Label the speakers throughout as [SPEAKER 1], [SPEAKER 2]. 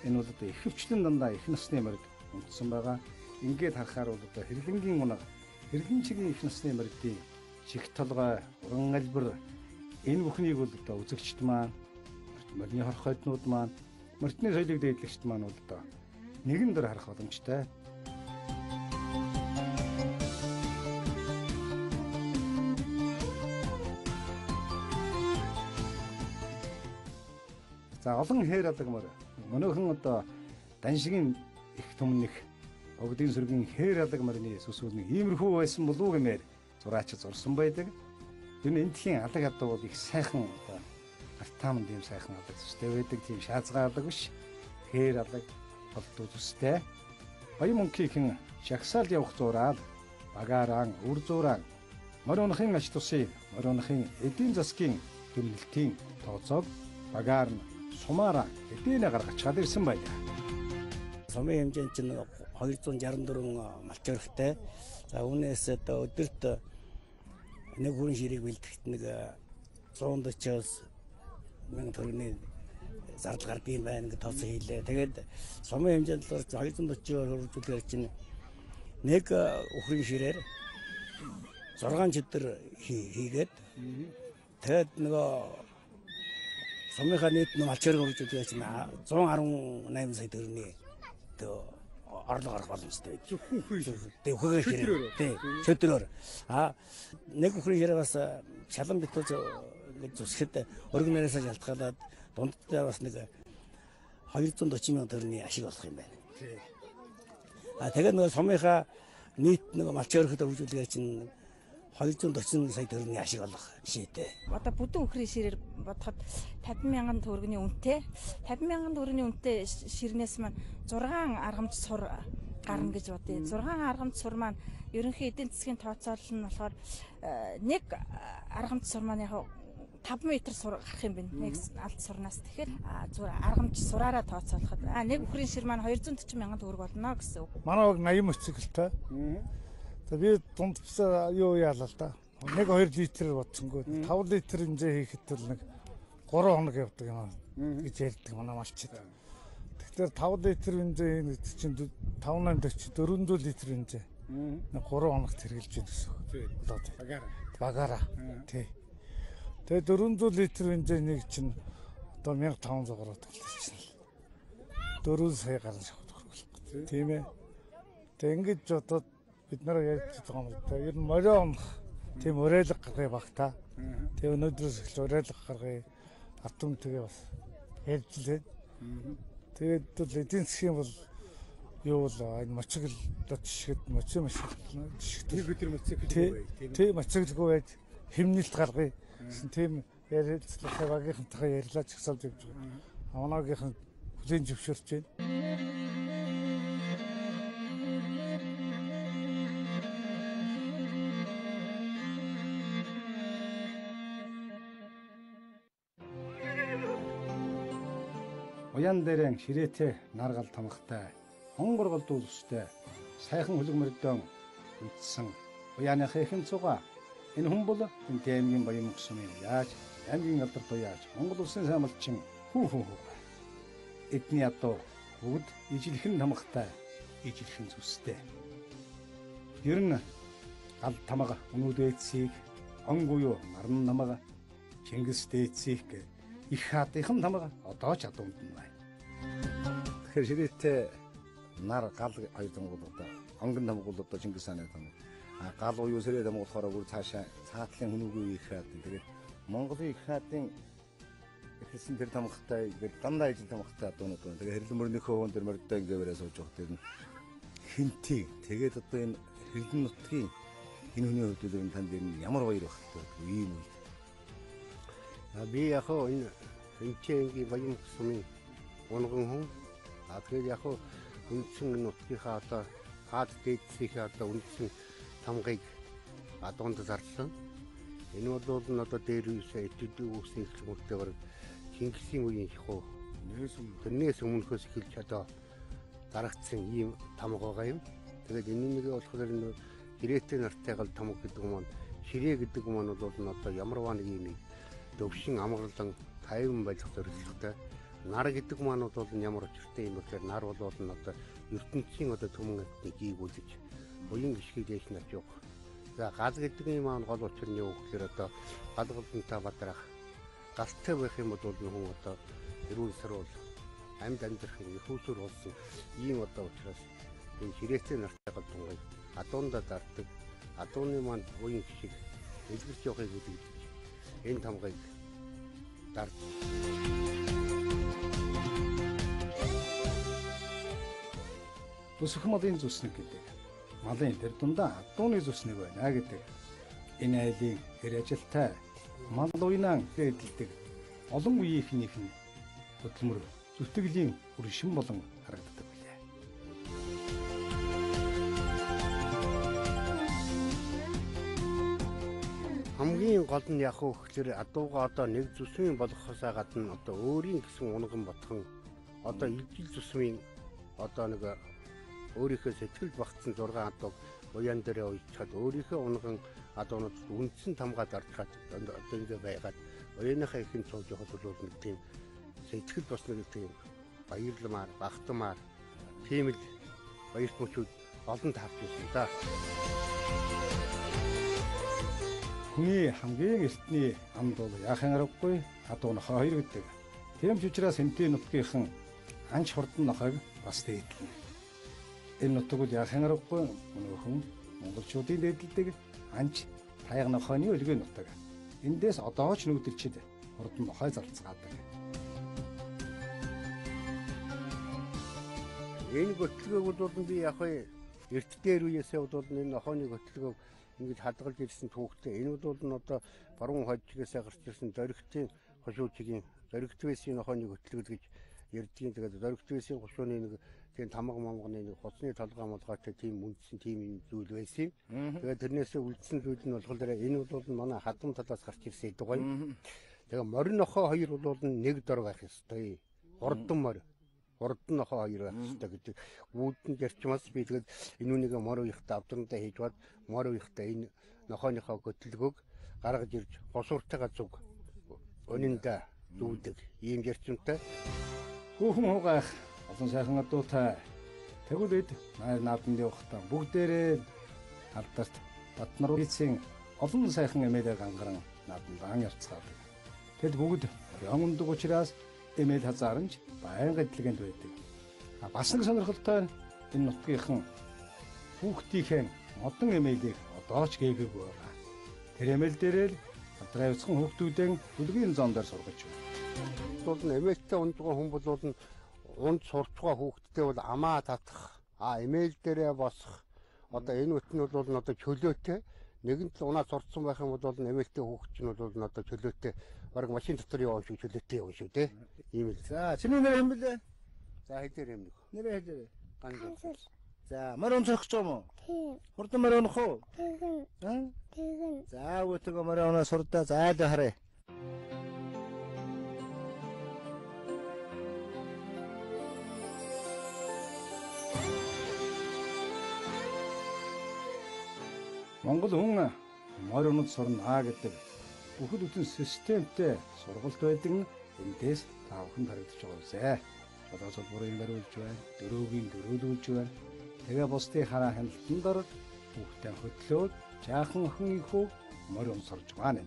[SPEAKER 1] Энэ бол одоо ихэвчлэн дандаа их насны морид унтсан байгаа. Ингээд харахаар бол одоо хэрлэнгийн унаг, хэрлэнчгийн их насны моридын чих толгой, уран альбар энэ бүхнийг бол одоо үзэгчд маань, морины хорхойтнууд маань, морины соёлыг дээдлэгчд маань бол одоо нэгэн дөр харах боломжтой. За олон хээр алгамар өнөөхөн одоо даншигын их түмнэх Богдын сүргийн хээр алгамарны сүсүүл нэг иймэрхүү байсан болов уу гэмээр зураач зурсан байдаг. Тэр нь энтхийн алаг адуу бол их сайхан одоо артаамд ийм сайхан алаг зүстэй байдаг, тийм шаазгаа алаг биш. Хээр алаг болдуу зүстэй. Баян мөнхийн шагсаал явах зураал, багаараа үр зураан, морионхын ач тусын, морионхын эдийн засгийн дүнэлтийн тооцоог багаар нь сумаараа эдийнэ гаргаж чад ирсэн байна.
[SPEAKER 2] Сумын хэмжээнд чинь 264 малчирхтай. За үүнээс одоо өдөрт нэг хүн ширийг бэлтгэхэд нэг 140-оос 1000 төгрөгийн зардал гардаг юм байна гэж тооцоо хийлээ. Тэгээд сумын хэмжээнд бол 240-оор хөрвүүлгээр чинь нэг өхрийн ширээр 6 чидэр хийгээд тэгээд нөгөө сумынхаа нийт малчирх хөрвүүлгээр чинь 118 сая төгрөгийн орлого гарах боломжтой. Үхгээ ширээ. Шөдрөөр. Нэг өхрийн ширээ бас шалан битүүж гэж зүсгэхэд оригинаалаас шалтгаалаад дунддаа бас нэг 240 мянган төгрөгийн ашиг болох юм байна. Тэгээд нэг сумынхаа нийт нэг малчирхад хөрвүүлгээр чинь 240 сая төгрөгийн ашиг олох шийдэ. Одоо
[SPEAKER 3] бүдүүн өхрийн ширээр бодоход 50 мянган төгрөгийн үнэтэй 50 мянган төгрөгийн үнэтэй ширнээс маань 6 аргамж сур гарна гэж бодъё. 6 аргамж сур маань ерөнхий эдийн засгийн тооцоолол нь болохоор нэг аргамж сур маань яг 5 м сур гарах юм байна. Нэг алт сурнаас. Тэгэхээр зүгээр аргамж сураараа тооцоолоход нэг өхрийн шир маань 240 мянган төгрөг болно гэсэн үг.
[SPEAKER 4] Манай уг 80 моцикл. За би дундчсаа юу яалаа л да. 1-2 литр бодсонгүй 5 литр хэмжээ хийхэд л нэг 3 хоног явдаг юм гэж ярьдаг манай малчид. Тэгэхээр 5 литр хэмжээ хийн гэдэг чинь 5-8 400 литр хэмжээ. 3 хоногт хэрэгжилж байна гэсэн. Багаараа. Тий. Тэгээ 400 литр хэмжээний чинь одоо 1500 гаруй төлчихсэн. 4 сая гарна шахах хөргөл. Тийм ээ. Тэгээ ингэж одоо бид нараа ярьж байгаа юм л да. Ер нь морио унах тийм уриалга гаргая багтаа. Тэгээ өнөөдрөөс эхэлж уриалга гаргая. Ард түмтэйгээ бас ярьж л байна. Тэгээд бол эдийн засгийн бол юу бол энэ моциглоо жишгэд жишгэд
[SPEAKER 1] нэг өдөр моцикл
[SPEAKER 4] тийм моциглгүй байж хэмнэлт гаргая гэсэн тийм ярилцлага багийнхантайгаа ярьлаа чагсаалж явж байгаа. Амнаагийнхан хүлээн зөвшөөрч байна.
[SPEAKER 1] Уян дээрэн ширээтэй наргал тамхтай, хонгоргол дүүстэй, сайхан хөлөг мөрдөн үтсэн уяаныхаа ихэн цуга энэ хүн бол энэ аймгийн баян мөксөмийн яаж аймгийн алдар туяаж Монгол улсын сайн малчин хүү эдний адуу бүгд ижилхэн тамхтай, ижилхэн зүстэй. Ер нь гал тамга өнүүд эцсийг онгуйо наран намга Чингис дээцийг их хаатынхан тамга одоо ч адуунд нь байна. Тэгэхээр ширээтэй нар гал хоёрын бол одоо онгон тамга бол одоо Чингис хааны тамга. Гал уюу сэрээ тамга болохоор бүр цаашаа цаатлын хүнүүгүй их хаат. Тэгээд Монголын их хаатын ихсэн тэр тамгтай ингээд дандаа ижил тамгтай адуунууд байна. Тэгээд хэрлэн мөрнийхөө хүн тэр мордтой ингээд бариас сууж байгаа тэр нь хинтий. Тэгээд одоо энэ хэрлэн нутгийн энэ хүний хувьд энэ танд энэ ямар баяр багтдаг ийм үед.
[SPEAKER 5] Би яг энэ хэмжээний баян сумын унган хүн. Тэгээд яг үндсэн нутгийнхаа одоо хаад дээдсийнхээ одоо үндсэн тамгыг адуунд зарлсан. Энэ бол одоо дээр үсээ эдүүд үсийн хэлмэгтэйгээр Чингисийн үеийн хөө тэрнээс өмнөхөөс эхэлж одоо дарагдсан ийм тамга байгаа юм. Тэгээд энэ нэг болохоор энэ ирээтэй нартайгал тамга гэдэг юм маань ширээ гэдэг юм маань бол одоо ямарваа нэг юм төвшин амгалан тайван байх зорилготой нар гэдэг маань бол ямар учиртай юм бэ гэхээр нар бол одоо ертөнцийн одоо төмөн эднийг гүйгүүлж буян гიშгийг дээш нарж явах. За гал гэдэг юм маань гол учир нь юу гэхээр одоо гал болонтой бадрах галтай байх юм бол хүн одоо эрүүл сарвал амьд амьдрахын нөхөсөр болсон ийм одоо учраас энэ ширээтэй нартай гал тунгай адуундаа дарддаг адууны маань буян гიშиг элгэрч явахыг үзэж энэ тамгыг дард.
[SPEAKER 1] Бүсэх малын зүснэг гэдэг. Малын тэр дундаа адууны зүснэг байна гэдэг. Энэ айлын хэр ажилтай мал уйнан хэдэлдэг олон үеийнхнийх нь хөдөлмөр зүтгэлийн үршин болон харагддаг билээ.
[SPEAKER 5] Хамгийн гол нь яг хөөхлөр адууга одоо нэг зүсмийн болгохоосаа гадна одоо өөрийн гэсэн унган ботхон одоо ижил зүсмийн одоо нэг өөрийнхөө сэтгэл багтсан 6 адууг уян дээрээ уйчаад өөрийнхөө унган адуунууд үндсэн тамгаа дардахад одоо ингэ байгаад уяныхаа ихэн цууж явахд бол нэг тийм сэтгэл бас нэг тийм баярламаар багтмаар тийм л баярт мөчүүд олон таарч байсан да.
[SPEAKER 1] Хүний хамгийн эртний амд бол яахын аргагүй адуу нохой хоёр гэдэг. Тийм ч учраас энтийн нутгийнхан анч хурдан нохойг бас дээдлэнэ. Энэ нутаг бол яахын аргагүй өнөөхөн монголчуудын дээдэлдэг анч таяг нохойны өлгөө нутаг. Эндээс одоо ч нүүдэлчид хурдан нохой зарцгаадаг.
[SPEAKER 5] Энэ хөтлөгөөг бол би яг эрт дээр үеэсээ бол энэ нохойны хөтлөгөөг ингэж хадгалж ирсэн түүхтэй. Энэ бол нь одоо баруун хожигсаа гарч ирсэн дөрөгтийн хошуучгийн дөрөгтвэсийн нохойны хөтлөгөл гэж ярьдгийн. Тэгээд дөрөгтвэсийн хошууны нэг тийм тамга мамганы нэг хоцны толгой молгойтой тийм үндсэн тийм зүйл байсан юм. Тэгээд тэрнээсээ үлдсэн зүйл нь болохоор энэ бол манай хадам талаас гарч ирсэн идэг гоё. Тэгээд морин нохой хоёр бол нэг дор байх ёстой. Урдан морь. Урдан нохой хоёр байх ёстой гэдэг. Үүдэн зарчмаас би тэгээд энүүнийг мор уяхтай авдрандаа хийж бод мор уяхтай энэ нохойныхоо хөтлөгөөг гаргаж ирж босууртайгаа зүг өнөндөө зүүдэг. Ийм зарчимтай.
[SPEAKER 1] Хүүхэн хугаах олон сайхан адуутай тэгвэл найр наадмын явахдаа бүгдээрээ алдарт Батнар улсын олон сайхан эмээлээр гангаран наадман ярцгаадаг. Тэд бүгд орион ундаг учраас эмээл хазааранч байнга эдлэгэнд байдаг. Бас нэг сонирхолтой энэ нутгийнхан хүүхдийнхээ модон эмээлийг одоо ч гээгээгүй байгаа. Тэр эмээл дээрээ л адраа явцхан хүүхдүүдэн бүлгийн зоон дээр сургаж байна.
[SPEAKER 5] Бол эмээлтэй ундгаа хүн бол унд сурчгаа хүүхдтэй бол амаа татах, эмээл дээрээ босох. Одоо энэ үт нь бол одоо чөлөөтэй нэгэн л унаа сурцсан байх юм бол эмээлтэй хүүхд чинь бол одоо чөлөөтэй бараг машин дотор яваа шиг чөлөөтэй яваа шүү те. Ийм л.
[SPEAKER 2] За чиний нэр хэм бэлээ?
[SPEAKER 5] За хэдэр юм нэг.
[SPEAKER 2] Нэрээ хэдэр?
[SPEAKER 5] Ганц.
[SPEAKER 2] За морин цохиж юм уу?
[SPEAKER 6] Тийм.
[SPEAKER 2] Хурдан морин унах уу?
[SPEAKER 6] Тийм. Тийм.
[SPEAKER 2] За өтгөө морин унаа сурдаа заад харъя.
[SPEAKER 1] Монгол хүн морь унад сурна гэдэг бүхэл бүтэн системтэй сургалт байдаг нь эндээс та бүхэн харагдаж байгаа үзье. Шалгаж бүрийн бариулж байна, дөрөөгийн дөрөөлүүлж байна. Тэгээ бусдын хараа хяналтанд орж хүүхдээ хөтлөөд жаахан охин ихүү морь ун сурж байна.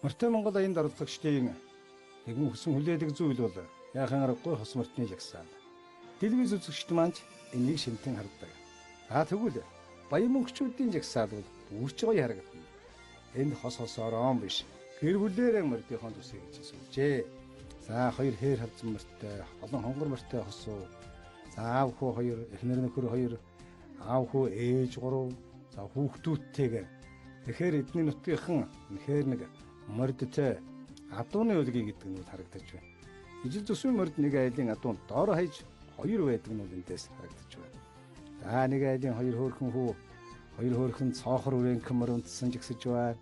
[SPEAKER 1] Морьтой Монгол аянд оролцогчдын Тэгмээ хүсэн хүлээдэг зүйл бол яахан аргагүй хос мөртний жагсаал. Телевиз үзэгчд маань энийг шинтэн хардаг. Тэгвэл баян мөнгөчүүдийн жагсаал бол бүрч гоё харагдана. Энд хос хосоорон биш. Гэр бүлээрээ мөрдийнхөө төсөө гэж хэлжээ. За хоёр хээр халзан мөртэй, олон хонгор мөртэй хосоо. За аав хүү хоёр, эхнэр нөхөр хоёр, аав хүү ээж гурав, за хүүхдүүдтэйгээр. Тэгэхээр эдний нутгийнхан үнэхээр нэг мордтой адууны үлгий гэдэг нь харагдаж байна. Ижил зүсвэн морд нэг айлын адуун доор хаяж хоёр байдаг нь эндээс харагдаж байна. За нэг айлын хоёр хөөрхөн хүү, хоёр хөөрхөн цоохор үрэнхэн мөр унтсан жигсэж байна.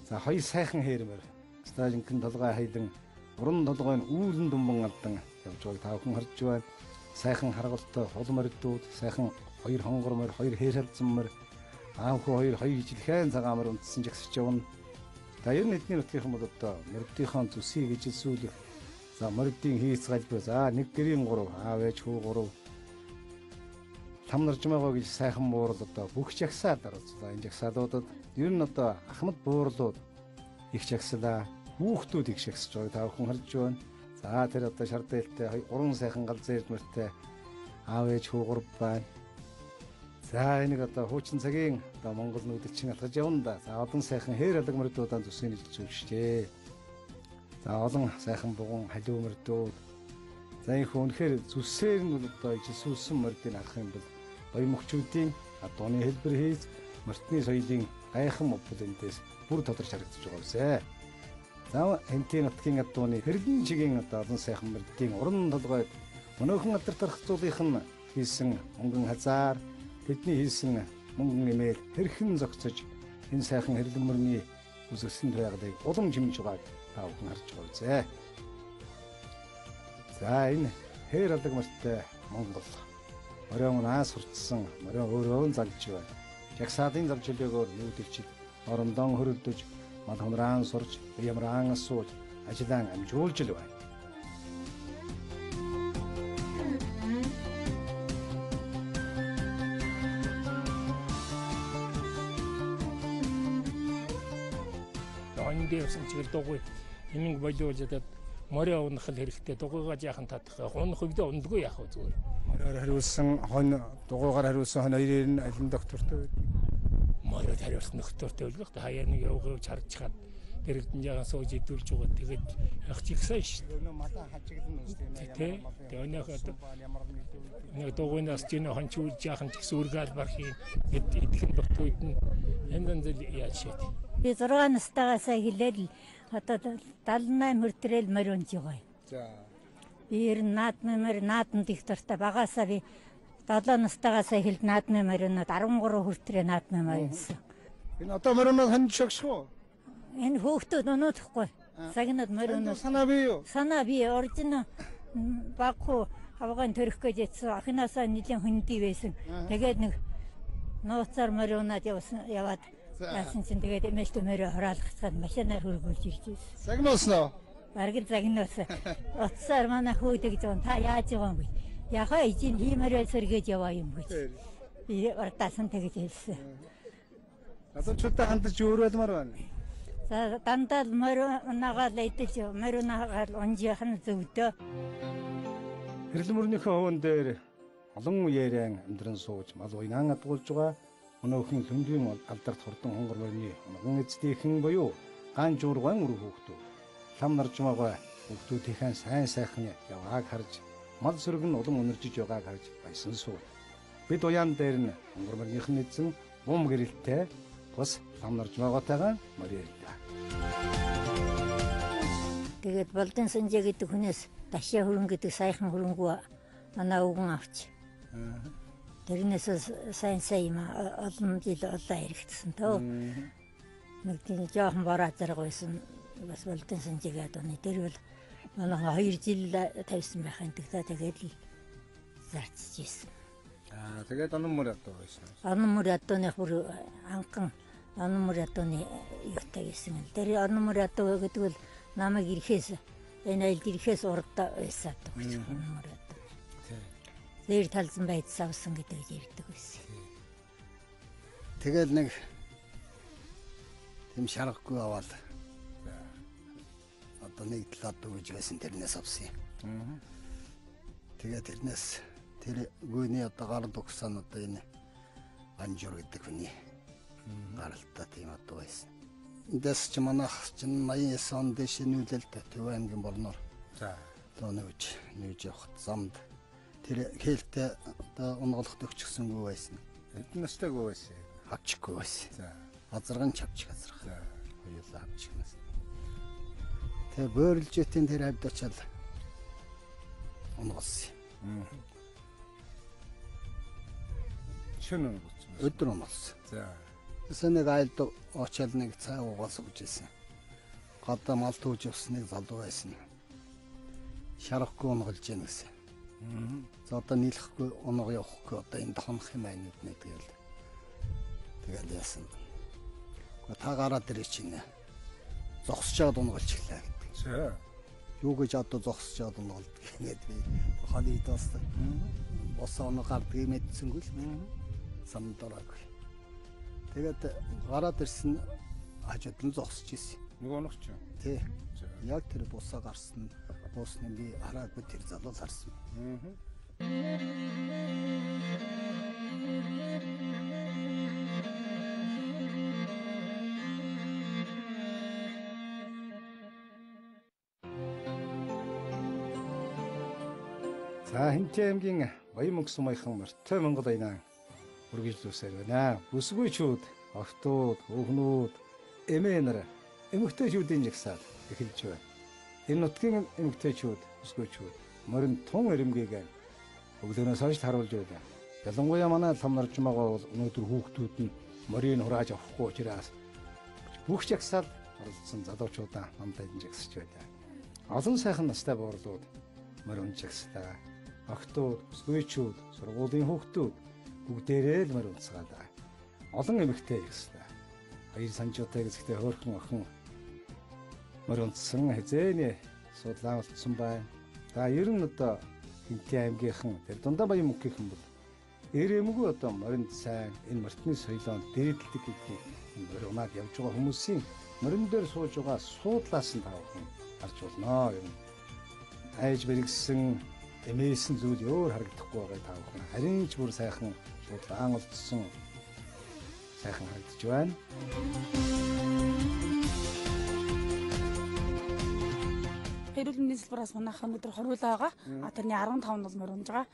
[SPEAKER 1] За хоёр сайхан хэрмэр стажинхэн толгой хайдан уран толгойн үүлэн думбан алдан явж байгааг та бүхэн харж байна. Сайхан харгалтай хол мордууд, сайхан хоёр хонгор мор, хоёр хээр халзан мор, аав хүү хоёр жилхэн цагаан мор унтсан жигсэж явна. За ер нь эдний нутгийнхан бол одоо мордынхон зүсийг ижилсүүлэх. За мордын хийц галбир. За нэг гэрийн 3, аав ээж хүү 3. Там нарж байгаа гэж сайхан буурал одоо бүх жагсаал дараалцлаа. Энэ жагсаалуудад ер нь одоо ахмад буурлууд их жагслаа. Хүүхдүүд их жагсаж байгааг та бүхэн харж байна. За тэр одоо шардээлтэй 3 сайхан галзуу эрдмэртэй аав ээж хүү 3 байна. За энийг одоо хуучин цагийн одоо Монгол нүүдэл чин алхаж явна да. За олон сайхан хээр алга мөрдүүдийн зүсийг ижилжүүлжээ. За олон сайхан бугун халиу мөрдүүд. За энэ үнэхээр зүсээр нь одоо ижилсүүлсэн мөрдийг харах юм бол баян мөхчүүдийн адууны хэлбэр хийж мөртний соёлын гайхан мөвөл эндээс бүр тодорч харагдаж байгаа юмсэ. За энтийн нутгийн адууны хэрлэн чигийн одоо олон сайхан мөрдийн уран толгойд өнөөхөн алдар тархацуулах нь хийсэн мөнгөн хазаар тэдний хийсэн мөнгөн эмээл хэрхэн зогцож энэ сайхан хэрлэн мөрний үсгэсэн байгааг улам жимж байгааг та бүхэн харж байгаа үзье. За энэ хээр алга мөртэй Монгол морин наас сурцсан морин өөрөө залж байна. Жагсаалын зарчилгаагоор нүүдэлчид орондон хөрөлдөж мал хонраан сурч ямраан сууж ажиллаан амжуулж л байна.
[SPEAKER 7] Явсан чигээр дугуй эминг болиулж одоо морио унахал хэрэгтэй дугуйгаа жаахан татах унах үедээ ундгүй яах вэ зүгээр
[SPEAKER 1] мориор хариулсан хон дугуйгаар хариулсан хон хоёрын нь алин доктортой байд
[SPEAKER 7] мориод хариулсан доктортой байлгах хаяа нэг явгавч харж чад дэрэгдэн жаахан сууж идүүлж байгаа тэгээд явах чигсэн шүү
[SPEAKER 1] дээ малаа хажигдсан үстэй
[SPEAKER 7] тэгээд өнөөх одоо нэг дугуйнаас чинь хончуулж жаахан чигс үргээл бархи идэхэн докторууд нь яндан зэл яаж шийд
[SPEAKER 6] Би 6 настайгаасаа хилээл одоо 78 хүртэл морионж байгаа.
[SPEAKER 1] За.
[SPEAKER 6] Би ер нь наадмын их дуртай багаасаа би 7 настайгаасаа хилд наадмын морионод 13 хүртэл наадмын морионсон.
[SPEAKER 1] Энэ одоо морионод ханд шогсох уу?
[SPEAKER 6] Энэ хөөхтөд өнөөдөхгүй. Сагнад морионод
[SPEAKER 1] санаа бий юу?
[SPEAKER 6] Санаа бий оржин багху хавгаан төрөх гэж ятсан ахнаасаа нэлийн хөндөй байсан. Тэгээд нэг нууцаар морионод яваад яасан чинь тэгээд эмээлт мөрөө хороолгацгаад машинаар хөргүүлж ирж байсан.
[SPEAKER 1] Загнуусноо?
[SPEAKER 6] Бараг загнуус. Утсаар манай хөөдөг зүүн та яаж байгаа юм бэ? Яхаа ижин хиймээрээ сэргээж яваа юм гэж. Би ортаасан тэгж хэлсэн.
[SPEAKER 1] Залуучуудаа хандаж өөрөлмөр байна.
[SPEAKER 6] За дандаа мөрөөнагаал идэж мөрөөнагаал унжийнхан зөвдөө.
[SPEAKER 1] Хэрлэн мөрнийхөө хөвөн дээр олон үеэрэн амьдран сууж мал уйнаан адгуулж байгаа. Өнөөхөн лүндийн алдарт хурдан хонгор мөрний унган эцдийнхэн буюу ган жуурган үр хүүхдүүд лам нарж байгаа хүүхдүүдийн сайн сайхан явааг харж мал сүрэг нь улам өнөржиж байгааг харж баясан суув. Бид уяан дээр нь хонгор мөрнийхэн эзэн бум гэрэлтэй бас лам нарж байгаагаагаа мөрөөлөө.
[SPEAKER 6] Тэгээд болдон санжаа гэдэг хүнээс дашаа хөрөнгө гэдэг сайхан хөрөнгөө манай өвгөн авч. Тэрнээс сайн олон жил олоо хэрэгцсэн төө. Нэг тийм жоохон бороо зэрэг байсан бас болдон санжигаад оны тэр бол манай 2 жил тавьсан байхын тэгээд л зарцж ийсэн.
[SPEAKER 1] Тэгээд онон мөр ядуу байсан.
[SPEAKER 6] Онон мөр ядууны бүр анхан онон мөр ядууны юутай гэсэн. Тэр онон мөр ядуу гэдэг бол намайг ирэхээс энэ айлд ирэхээс урд байсан гэж онон мөр ядуу. Зэр талзан байц авсан гэдэг ярьдаг байсан.
[SPEAKER 1] Тэгэл нэг тэм шаргагүй аваад
[SPEAKER 2] одоо нэг 7 өгж байсан тэрнээс авсан юм. Тэгээд тэрнээс тэр гүйний одоо гар дугсан одоо энэ анжуур гэдэг хүний гаралтай тийм одоо байсан. Эндээс ч манайх чинь 89 онд шинүүлэлт Төв аймгийн борноор
[SPEAKER 1] За.
[SPEAKER 2] одоо нүүж явахд замд тэр хэлтэй одоо унголохт өгчихсэнгүй байсан.
[SPEAKER 1] Эдэн настайгүй байсан.
[SPEAKER 2] Авчихгүй байсан.
[SPEAKER 1] За.
[SPEAKER 2] Азарган чавч газрах.
[SPEAKER 1] За.
[SPEAKER 2] Хоёулаа авчихнаас. Тэгээ бөөрөлжөтийн тэр хавьд очил унголсон.
[SPEAKER 1] Шөнө болчихсон.
[SPEAKER 2] Өдөр унголсон.
[SPEAKER 1] За.
[SPEAKER 2] Тэснийг айлд очил нэг цай угаас өгчээсэн. Гадаа мал түүж явсныг залуу байсан. Шарахгүй унголж яана гэсэн. За одоо нийлэхгүй унаг явахгүй одоо энэ дохонох юм байна гэдээ тэгэл яасан. Та гараад ирээ чинь зогсож чад унголчихлаа гэдэг.
[SPEAKER 1] За.
[SPEAKER 2] Юу гэж одоо зогсож чад унголд гэдэг би ханы тоосдаг. Босоо унаг гардгийг мэдсэнгүй л самдараагүй. Тэгээд гараад ирсэн хажууд нь зогсож ирсэн.
[SPEAKER 1] Нэг унах ч юм.
[SPEAKER 2] Тий. Яг тэр бусаа гарсан буусны би хараагүй тэр залуу харсан.
[SPEAKER 1] За Хинтээ аймгийн Баян мөнгсөн маяхан морьтой Монгол аянаа үргэлжлүүлсээр байна. Бүсгүйчүүд, охтууд, хүүхнүүд, эмээ нар эмэгтэйчүүдийн жагсаал эхэлж байна. Энэ нутгийн эмэгтэйчүүд, бүсгүйчүүд морин тун эрэмгийг өглөөнөөс хойш харуулж байна. Ялангуяа манай лам наржмаагаа бол өнөөдөр хүүхдүүд нь морийг хурааж авахгүй учраас бүх жагсаал оролцсон залуучуудаа намдаа жагсаж байна. Олон сайхан настай буурлууд морин жагсдаг. Охтууд, бүсгүйчүүд, сургуулийн хүүхдүүд бүгдээрээ л морь унцгаад байгаа. Олон эмэгтэй ихсэн. Баяр санжуутай гэсгтээ хөөрхөн охин морь унцсан хэзээний судлаа болцсон байна. За ер нь одоо Хинтээ аймгийнхан тэр дундаа Баян мөнгөийнхэн бол эрэмгүй одоо моринд сайн энэ морьтны соёлоонд дээдэлдэг гэдгийг морь унаад явж байгаа хүмүүсийн морин дээр сууж байгаа суудлаас нь таавхан харж болно. Ер нь айж бэргсэн эмээсэн зүйл өөр харагдахгүй байгаа таавхан. Харин ч бүр сайхан судлаан олдсон сайхан харагдаж байна.
[SPEAKER 8] Эрүүл мэндийн салбараас манайх өнөөдөр хориулаа байгаа. Тэрний 15 бол морь унж байгаа.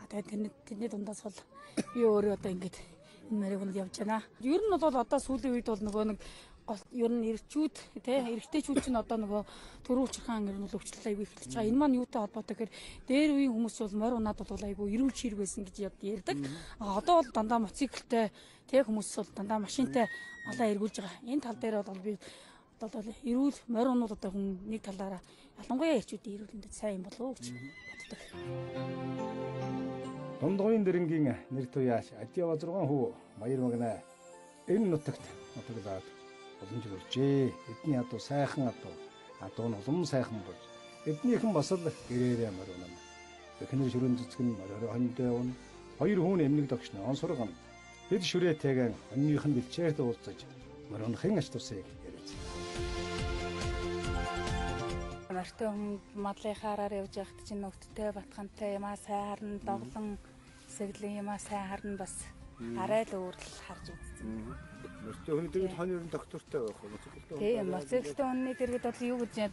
[SPEAKER 8] Тэгээд тэрний дундаас бол би өөрөө одоо ингэж энэ морийг унд явж байна. Ер нь бол одоо сүүлийн үед бол нөгөө нэг ер нь эрчүүд эрэгтэйчүүд чинь одоо нөгөө төрүүлчирхан ер нь өвчлөл аягүй эхэлж байгаа. Энэ маань юутай холбоотой гэхээр дээр үеийн хүмүүс бол морь унаад бол аягүй эрүүл чирэг байсан гэж ярьдаг. Одоо бол дандаа моциклтэй хүмүүс бол дандаа машинтай малаа эргүүлж байгаа. Энэ тал дээр бол би одоо эрүүл морь унууд одоо хүн нэг талаараа ялангуяа эрчүүдийн эрүүл мэндэд сайн юм болов уу гэж боддог.
[SPEAKER 1] Дундгойн дэрэнгийн нэр туяаш Адиава 6 хүү Баяр магнаа энэ нутагт нутаглаад олон жил болжээ. Эдний адуу сайхан адуу нь улам сайхан болж эднийхэн бас л гэрээрээ морь унана. Эхнэр шүрэн цэцэг нь морь хондоо унана. Хоёр хүн эмнэг догч ноон сургам бид шүрээтэйгэн онныхын бэлчээрд уулзаж морь унахын ач тусыг яриач.
[SPEAKER 3] Морьтой хүн мадлын хараар явж байхад чинь нөгдтэй батхантай юмаа сайн харна, доглон сэглэн юмаа сайн харна бас арай л өөр л харж үзсэн.
[SPEAKER 1] Морьтой хүн дэргэд хонь ерэн доктортой байх уу?
[SPEAKER 3] Тийм, моциклтэй үнний дэргэд бол юу гэж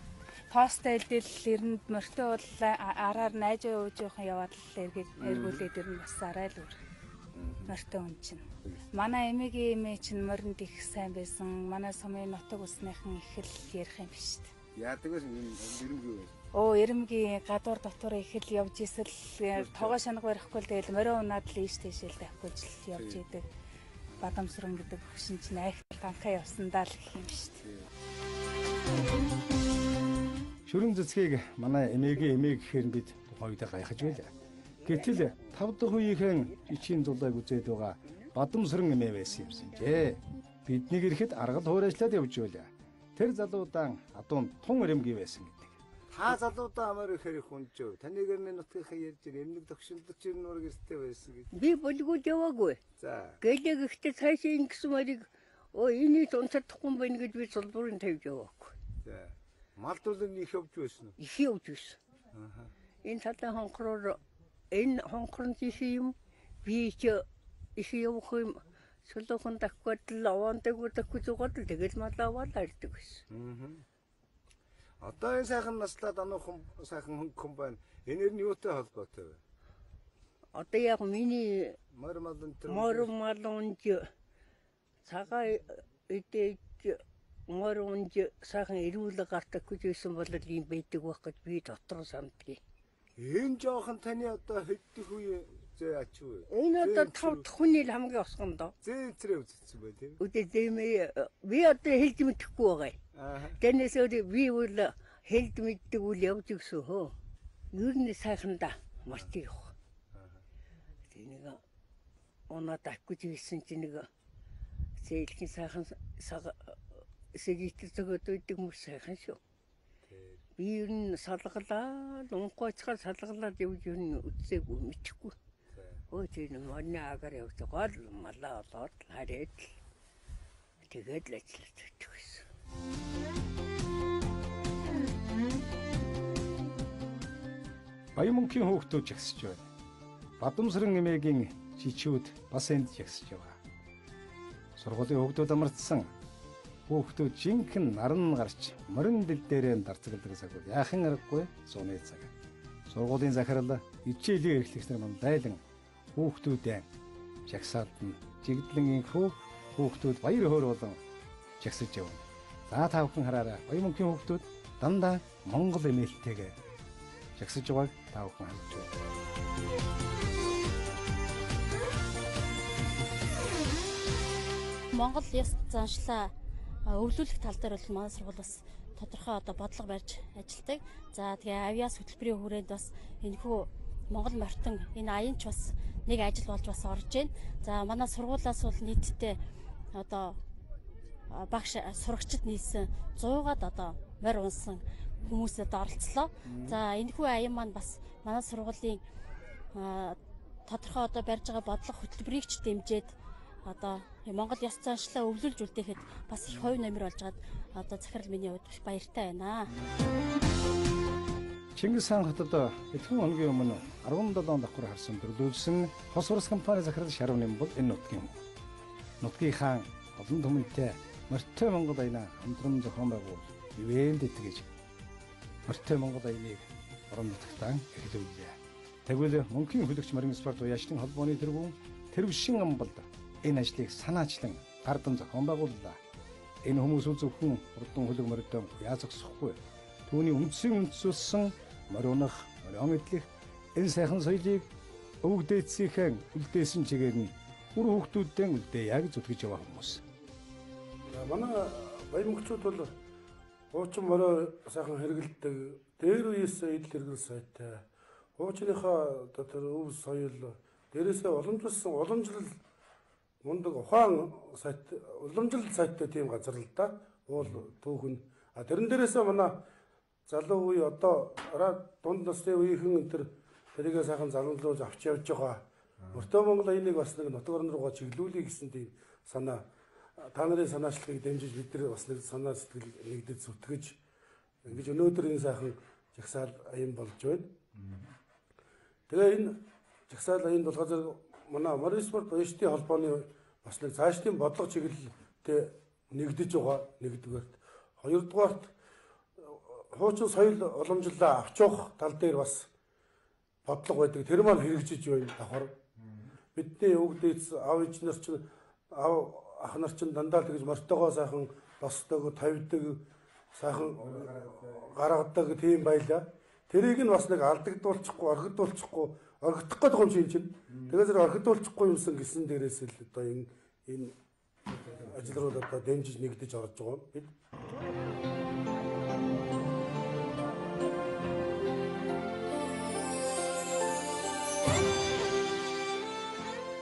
[SPEAKER 3] тоостой элдэл эрэнд морьтой бол араар найжаа ууж яваад л эргүүлээд ирнэ бас арай л өөр. Морьтой хүн чинь. Манай эмээгийн эмээ чинь моринд их сайн байсан. Манай сумын нутаг усныхан их л ярих юм биш үү?
[SPEAKER 1] Яадаг вэ? Эрэмгүй вэ?
[SPEAKER 3] Эрэмгийн гадуур дотор их л явж ийсэл тоогоо шанаг барихгүй л тэгэл морио унаад л ийш тийшэл тавихгүй л явж идэг. Бадамсран гэдэг хөшин чинь айхтар танхаа явсандаа л гэх юм шүү дээ.
[SPEAKER 1] Шүрэн цэцгийг манай эмээгийн эмээ гэхээр бид хоёудаа гайхаж байлаа. Гэтэл 5 дахь үеийнхэн ичийн зулайг үзээд байгаа бадамсран эмээ байсан юмсан жээ. Биднийг ирэхэд аргал хуурайчлаад явж байлаа. Тэр залуудаан адуун тун эрэмгий байсан гэдэг. Та залуудаа амар ихээр их унжив. Таныг эрмэн нутгийнхаа ярьж эмнэг тогшилдож ирнэ нуург эрттэй байсан гэж.
[SPEAKER 9] Би болгүй яваагүй.
[SPEAKER 1] За.
[SPEAKER 9] Гэлэг ихтэй цаашаа ингэсэн морийг энэс унцардахгүй байна гэж би сулбуурын тавьж яваагүй.
[SPEAKER 1] За.
[SPEAKER 5] Малдуулын их явж байсан уу?
[SPEAKER 9] Их явж байсан. Энэ талын хонхроор энэ хонхрын жишээ юм би ч их явах юм сулуухан даггаад л овоондаг зүгод л тэгэл малаавал ирдэг байсан.
[SPEAKER 5] Одоо энэ сайхан наслаад ануухан сайхан хөнгөн байна. Энээр нь юутай холбоотой вэ?
[SPEAKER 9] Одоо яг миний
[SPEAKER 5] мор
[SPEAKER 9] малунж цагаан эдэж мор унж сайхан эрүүл гартаг гэж байсан бол ийм байдаг байх гэж би дотор санддаг.
[SPEAKER 5] Энэ жоохон таны одоо хэддэх үе зөө ач вэ?
[SPEAKER 9] Энэ одоо 5 дахь хүний л хамгийн осгон доо.
[SPEAKER 5] Зээ зэрэг үзсэн бай тийм.
[SPEAKER 9] Үдээ зэмээ би одоо хэлж мэдэхгүй байгаа. Тэрнээс би үл хэлж мэддэг үл явж гисэн хөө. Ер нь сайхан да мартыг явах. Тэнийг оноо даггүй жийсэн чинь нэг зээлхэн сайхан сэгийтэл зөгөөд үйдэг мөр сайхан шүү. Би ер нь салгалаа, унхойцгаар салгалаад явж ер нь үтсээгүй мэдхгүй. Өө тийм манай агаар явж байгаа л малаа олоод харээд тэгээд л ажиллаж байсан.
[SPEAKER 1] Баямунхийн хүүхдүүд жагсаж байна. Бадамсран эмээгийн жичүүд бас энд жагсаж байгаа. Сургуулийн хүүхдүүд амарцсан. Хүүхдүүд жинхэнэ наран гарч морин дэл дээрээ дарцгалдаг цагууд яахан аргагүй зуны цаг. Сургуулийн захирал хичээлийн эрхлэгчнэр манд дайлан хүүхдүүдээ жагсаалд нь жигдлэн инхүү хүүхдүүд баяр хөөр болон жагсаж явна. За та бүхэн хараарай. Баямунхийн хүүхдүүд дандаа Монгол эмээлтэйгээ жагсаж байгааг та бүхэн харж байна.
[SPEAKER 10] Монгол ёс заншлаа өвлүүлэх тал дээр бол манай сургууль бас тодорхой одоо бодлого барьж ажилладаг. За тэгээ авиас хөтөлбөрийн хүрээнд бас энэхүү Монгол морьтон энэ аянч бас нэг ажил болж бас орж байна. За манай сургуулиас бол нийтдээ одоо багш сурагчид нийлсэн 100-аад одоо морь унсан хүмүүсэд оролцлоо. За энэхүү аян маань бас манай сургуулийн тодорхой одоо барьж байгаа бодлого хөтөлбөрийг ч дэмжиж одоо Монгол ёс заншлаа өвлүүлж үлдээхэд бас их хувь нэмэр болж гад одоо захирал миний хувьд баяртай байна.
[SPEAKER 1] Чингис хаан хотод эдгээр хоногийн өмнө 17 давхар харсан төрлөөсөн хос урс компани захирал Шарав нэм бол энэ нутгийн хүн. Нутгийн хаан олон түмэнтэй морьтой Монгол аянаа хамтран зохион байгуул ивэнд итгэж морьтой Монгол аяныг орон нутагтаа эхлүүллээ. Тэгвэл мөнхийн хөлөгч морин спорт уяачны холбооны тэргүүн тэрвшин амбалд энэ ажлыг санаачлан гардан зохион байгууллаа. Энэ хүмүүс зөвхөн урдан хөлөг морьтой яа зогсохгүй. Түүний үндсүүлсэн моринох, морион мэдлэх энэ сайхан соёлыг өвөг дээдсийнхэн үлдээсэн чигээр нь үр хүүхдүүдтэй үлдээе гэж зүтгэж яваа хүмүүс.
[SPEAKER 11] Манай баямгчууд бол хуучин морио сайхан хэрэгэлдэг, дээр үеэс идэл хэрэгэл сайтай. Хуучныхаа тэр өв соёл дээрээсээ уламжлал мундаг ухаан сайт уламжлал сайттай тийм газар л да. Уул түүхэн. Тэрэн дээрээсээ манай залуу үе одоо дунд насны үеийнхэн тэрийгээ сайхан загнуулж авч явж байгаа. Морьтой Монгол аяныг бас нэг нутаг орн руугаа чиглүүлэх гэсэн тийм санаа та нарын санаачлагыг дэмжиж бид нар бас нэг санаа сэтгэл нэгдэж зүтгэж ингэж өнөөдөр энэ сайхан жагсаал аян болж байна. Тэгээ энэ жагсаал аянд болохоор манай морин спорт баячтын холбооны бас нэг цаашдын бодлого чиглэлтэй нэгдэж байгаа нэгдүгээрт. Хоёрдугаарт хуучин соёл уламжлалаа авч явах тал дээр бас бодлого байдаг. Тэр маань хэрэгжиж байна давхар. Бидний өвөг дээдс аав ээж нар чинь ах нар чинь дандаа тэгж морьтойгоо сайхан босдог, тавьдаг, сайхан гаргадаг тийм байлаа. Тэрийг нь бас нэг алдагдуулчихгүй, орхидуулчихгүй, орхидох гэдэг юм чинь. Тэгээ зэрэг орхидуулчихгүй юмсан гэсэн дээрээс л одоо энэ ажил руу одоо дэмжиж нэгдэж орж байгаа юм бид.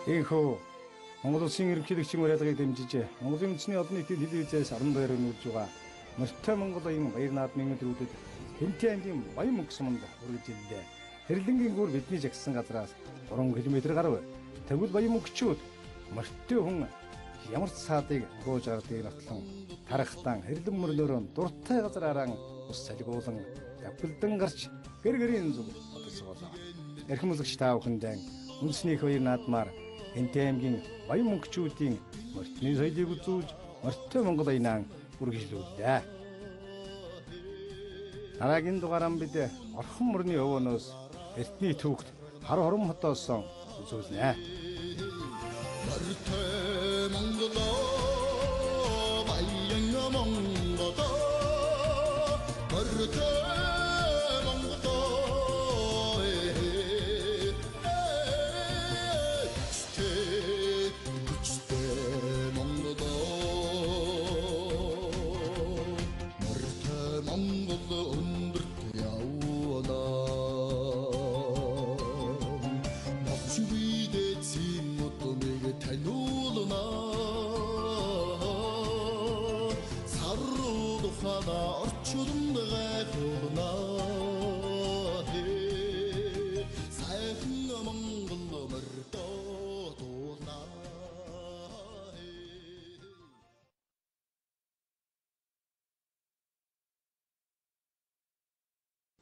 [SPEAKER 1] Энэхүү Монгол Улсын ерөнхийлөгчийн уриалгыг дэмжиж Монголын үндэсний олон нийтийн телевизээс 12 өнүүлж байгаа морьтой Монгол аян баяр наадмын өдрүүдэд энтертайментийн баян мөнгөсмөнд үргэлжлэлээ. Хэрлэнгийн гүр бидний жагсан газраас 3 км гаруй. Тэгвэл баян мөнгөчүүд морьтой хүн ямар ч саадыг гоож ардыг нотлон тарахтан хэрлэн мөрлөөрөө дуртай газар араан ус салгиулан давхилдан гарч гэр гэрийн зүг бодолцоолоо. Эрхэм үзэгч та бүхэндээ үндэсний баяр наадмаар Энтэ аймгийн баян мөнгөчүүдийн мөртний соёлыг үзүүлж мөртөө Монгол аянаа үргэлжлүүллээ. Дараагийн дугаараа бид орхон мөрний өвөнөөс эртний түүхт хар хором хотоос үзүүлнэ.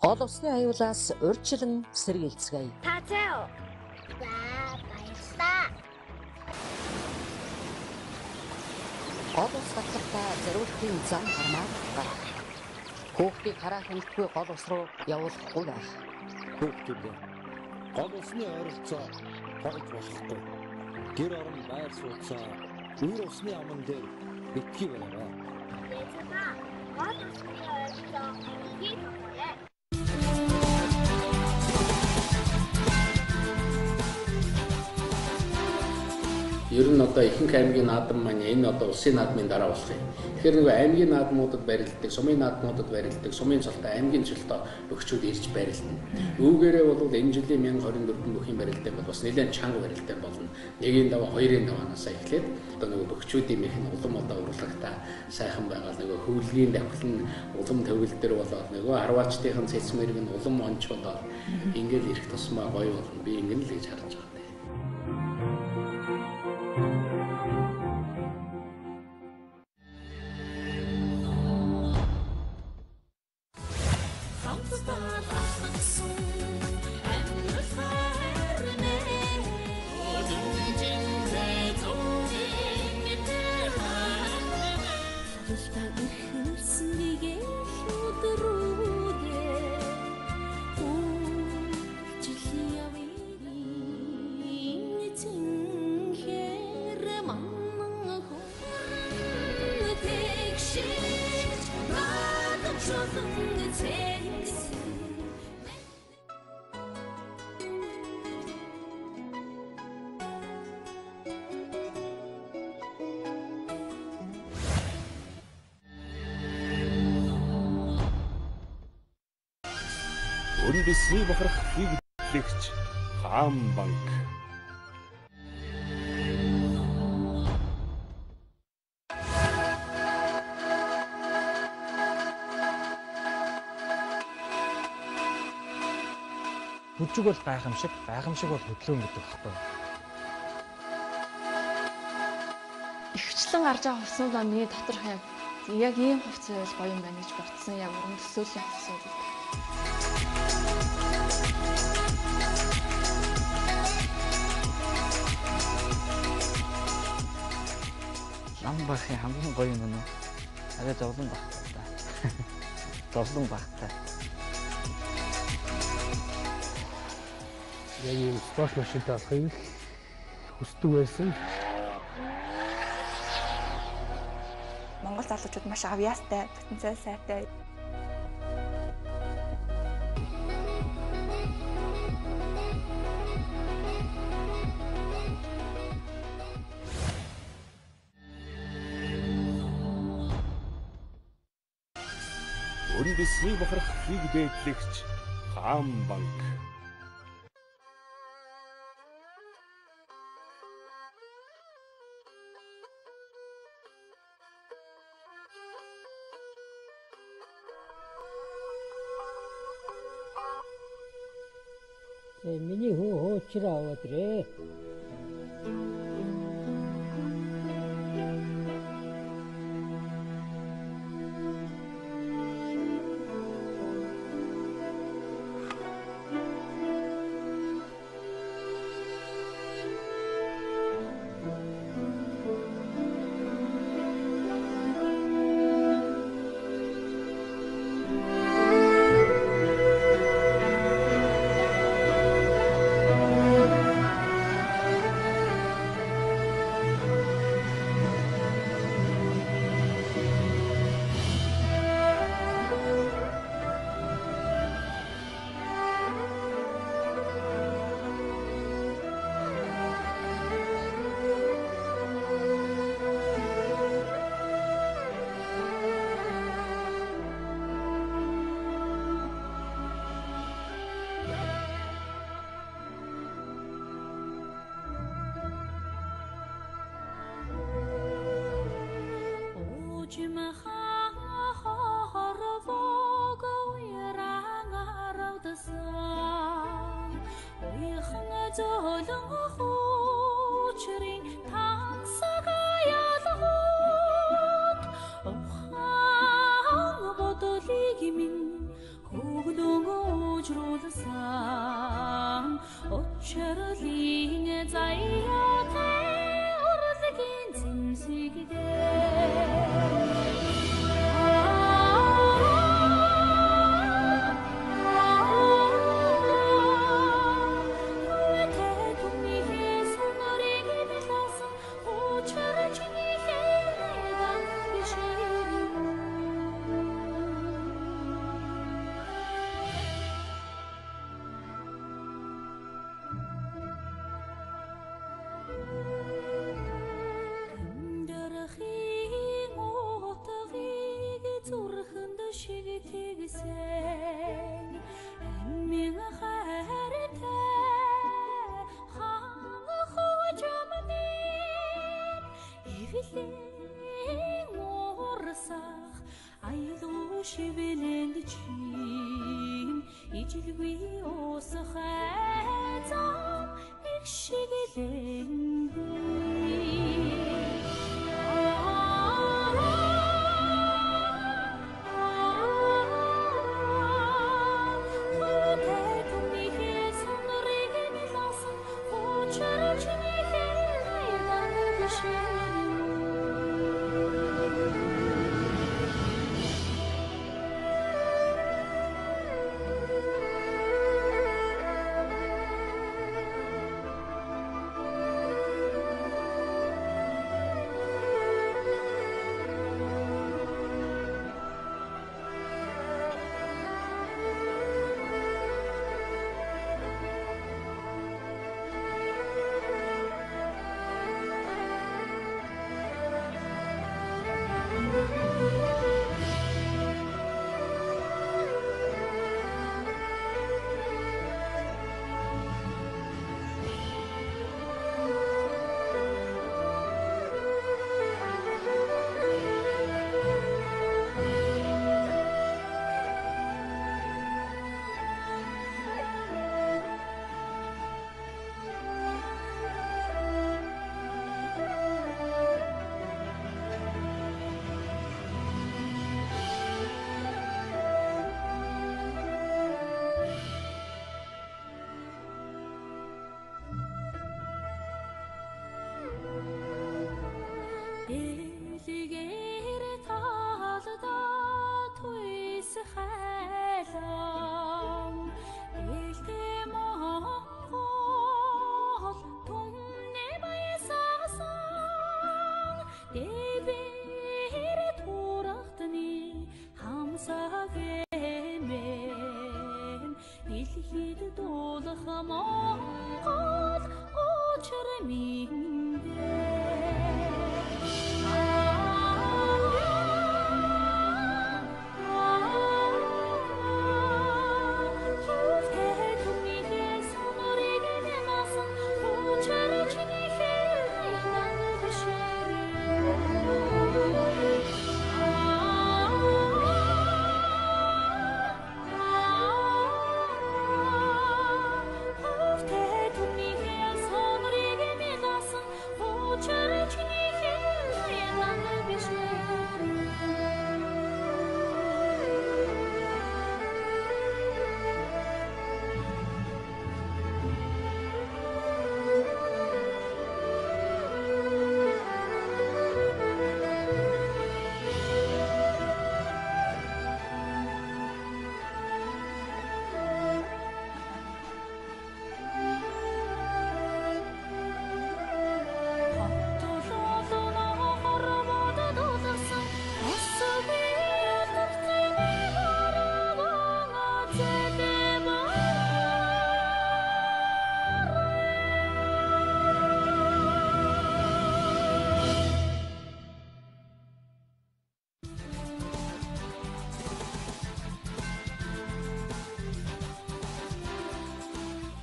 [SPEAKER 12] Гол усны аюулаас урьдчилан сэргийлцгээе.
[SPEAKER 13] Та зөө. За баярлалаа.
[SPEAKER 12] Гол ус батлагтаа зориултын зам хармаар гарах. Хүүхдийг хараа хэмжгүй гол ус руу явуулахгүй байх.
[SPEAKER 14] Хүүхдүүд гол усны ойролцоо хорж болохгүй. Гэр орон байр сууцаа үр усны аман дээр битгий байлаа.
[SPEAKER 13] Эцэг гол усны ойролцоо хийх болоо.
[SPEAKER 15] Ер нь одоо ихэнх аймгийн наадам маань энэ одоо улсын наадмын дараа болох юм. Тэгэхээр нэг аймгийн наадмуудад барилддаг, сумын наадмуудад барилддаг, сумын цолтой аймгийн цолтой өгчүүд ирж барилдана. Үүгээрээ бол энэ жилийн 1024 бүхийн барилдаан бол бас нэлээд чанга барилдаан болно. Нэгийн даваа хоёрын даваанаасаа эхлээд одоо нэг өгчүүдийн их нь улам одоо урлагтаа сайхан байгаа нөгөө хөвлөгийн давхил нь улам төвөл дээр болоод нөгөө харваачдын цэцмэрэг нь улам онч болоод ингээл ирэх тусмаа гоё болно. Би ингэн л гэж харж байгаа.
[SPEAKER 14] Үндэсний бохирх хийгдлэгч хаан банк.
[SPEAKER 16] Хүчиг бол гайхамшиг бол хөдлөөн гэдэг баггүй.
[SPEAKER 17] Ихчлэн гарч байгаа хувцсуудаа миний доторх яг ийм хувцас байл гоё юм байна гэж бодсон. Яг уран төсөөлийн хувцас.
[SPEAKER 2] Лам бахын хамгийн гоё юм уу? Арай зовлон багтаа. Зовлон багтаа.
[SPEAKER 11] Яг юм спорт машинтай болохыг хүсдэг байсан.
[SPEAKER 17] Монгол залуучууд маш авьяастай, потенциал сайтай.
[SPEAKER 14] Үндэсний бохирх хийгдлэгч хаан банк.
[SPEAKER 18] Миний хүү хуучраа аваадрээ.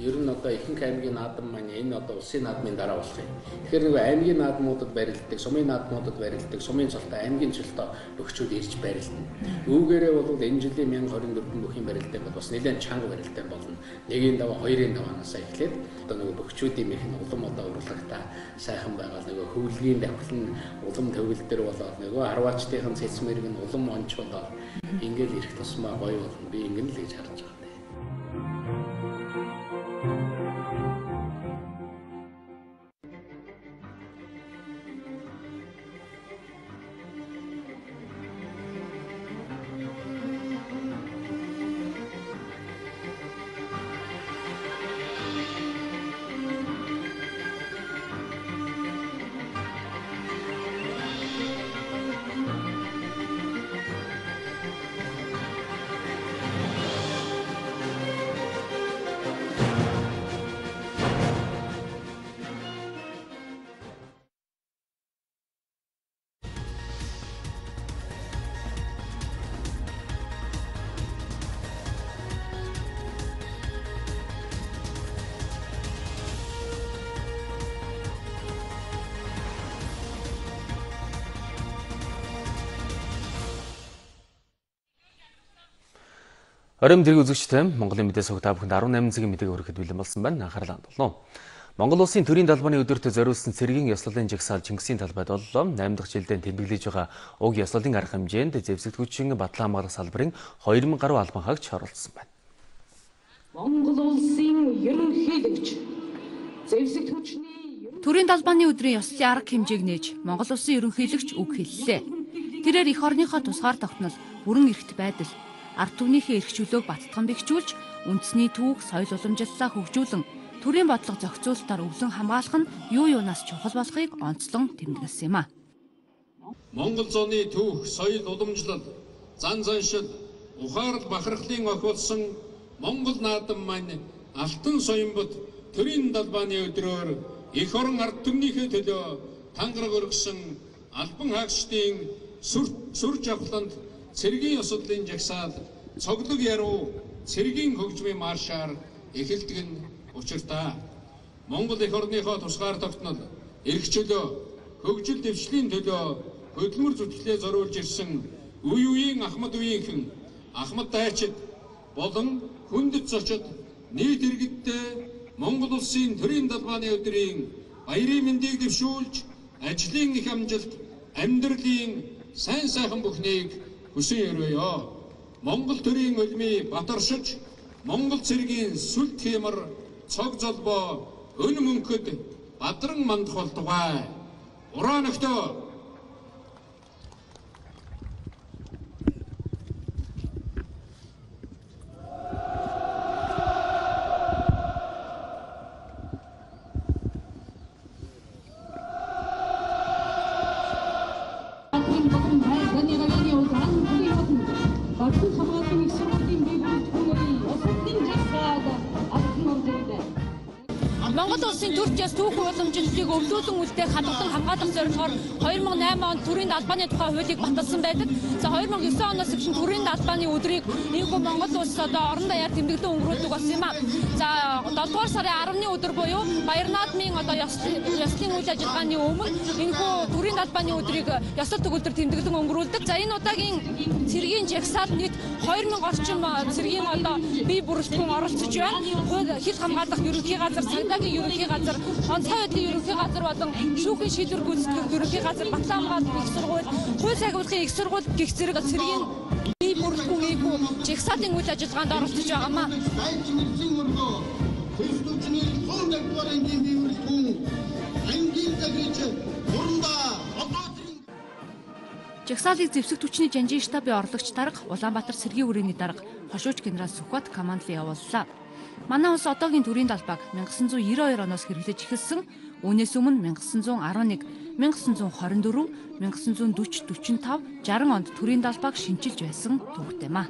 [SPEAKER 15] Ер нь одоо ихэнх аймгийн наадам маань энэ одоо улсын наадмын дараа болох юм. Тэгэхээр нэг аймгийн наадмуудад барилддаг, сумын наадмуудад барилддаг, сумын цолтой аймгийн цолтой өгчүүд ирж барилдана. Үүгээрээ бол энэ жилийн 1024 бүхийн барилдааг бол бас нэлээд чанга барилдаан болно. Нэгийн даваа хоёрын даваанаас эхлээд одоо нэг өгчүүдийн их улам одоо урлагтаа сайхан байгаа нэг хөвлөгийн давхлан улам төвлөл дээр болоод нөгөө харваачдын цэцмэрэг нь улам онч болоод ингээл ирэх тусмаа гоё болно. Би ингэн л гэж харж байгаа.
[SPEAKER 19] Оройн дэрэг үзэгчтэй Монголын мэдээ сувг та бүхэнд 18 цагийн мэдээг хүрэхэд бэлэн болсон байна. Анхаарлаа хандуулна. Монгол улсын төрийн далбаны өдөрт зориулсан цэргийн ёслолын жагсаал Чингисийн талбайд боллоо. 8 дахь жилдээ тэмдэглэж байгаа уг ёслолын арга хэмжээнд зэвсэгтгүүчийн батлан хамгаалах салбарын 2000 гаруй албан хаагч оролцсон байна.
[SPEAKER 20] Монгол улсын ерөнхийлөгч зэвсэгтгүүчний
[SPEAKER 21] төрийн далбаны өдрийн ёслолын арга хэмжээг нээж Монгол улсын ерөнхийлөгч үг хэллээ. Тэрээр эх орныхоо тусгаар тогтнол, бүрэн эрхт байдал, ард түмнийхээ эрх чөлөөг баттган бэхжүүлж, үндэсний түүх, соёл уламжлалаа хөгжүүлэн, төрийн бодлого зохицуулалтаар өвлөн хамгаалах нь юу юунаас чухал болохыг онцлон тэмдэглэсэн юм а.
[SPEAKER 22] Монгол зооны түүх, соёл уламжлал, зан заншил, ухаарал бахархлын охиулсан Монгол наадам маань алтан соёмбот төрийн далбаны өдрөөр эх орон ард түмнийхээ төлөө тангараг өргөсөн албан хаагчдын сүр жавхланд цэргийн ёслолын жагсаал цоглог яруу цэргийн хөгжмийн маршаар эхэлдэг нь учиртаа. Монгол эх орныхоо тусгаар тогтнол, эрх чөлөө, хөгжил дэвшлийн төлөө хөдөлмөр зүтгэлээ зориулж ирсэн үе үеийн Ахмад үеийнхэн, Ахмад дайчид болон хүндэт зочид нийт иргэдтэй Монгол улсын төрийн далбаны өдрийн баярын мэндийг дэвшүүлж, ажлын их амжилт, амьдралын сайн сайхан бүхнийг хүсэн өрөөё. Монгол төрийн улмыг батаршиж, Монгол цэргийн сүлт хэмэр цог золбоо өн мөнхөд бадран мандах болтугай. Ураа нөхдөө.
[SPEAKER 21] Монгол улсын төрч ёс түүх уламжлалыг өвлүүлэн үлдээх хадгалан хамгаалах зорилгоор 2008 онд төрийн далбаны тухай хуулийг баталсан байдаг. За 2009 оноос эхлэн төрийн далбаны өдрийг энэхүү Монгол улс одоо орон даяар тэмдэглэн өнгөрүүлдэг болсон юм а. За 7 дугаар сарын 10-ны өдөр буюу баяр наадмын одоо ёслолын үйл ажиллагааны өмнө энэхүү төрийн далбаны өдрийг ёслол төгөлдөр тэмдэглэн өнгөрүүлдэг. За энэ удаагийн цэргийн жагсаал нийт 2000 орчим цэргийн одоо бие бүрэлдэхүүн оролцож байна. Хил хамгаалах ерөнхий газар, цагдаагийн ерөнхий газар, онцгой байдлын ерөнхий газар болон шүүхийн шийдвэр гүйцэтгэх ерөнхий газар, батлан хамгаалах их сургууль, хууль сайгуулгын их сургууль гэх зэрэг цэргийн бие бүрэлдэхүүн ийхүү жагсаалын үйл ажиллагаанд оролцож байгаа юм а. Жагсаалыг зэвсэгт хүчний жанжин штабын орлогч дарга Улаанбаатар цэргийн хүрээний дарга хошууч генерал Сүхбат командлын явууллаа. Манай улс одоогийн төрийн далбааг 1992 оноос хэрэглэж эхэлсэн. Үүнээс өмнө 1911, 1924, 1940, 45, 60 онд төрийн далбааг шинжилж байсан төвхтэй маа.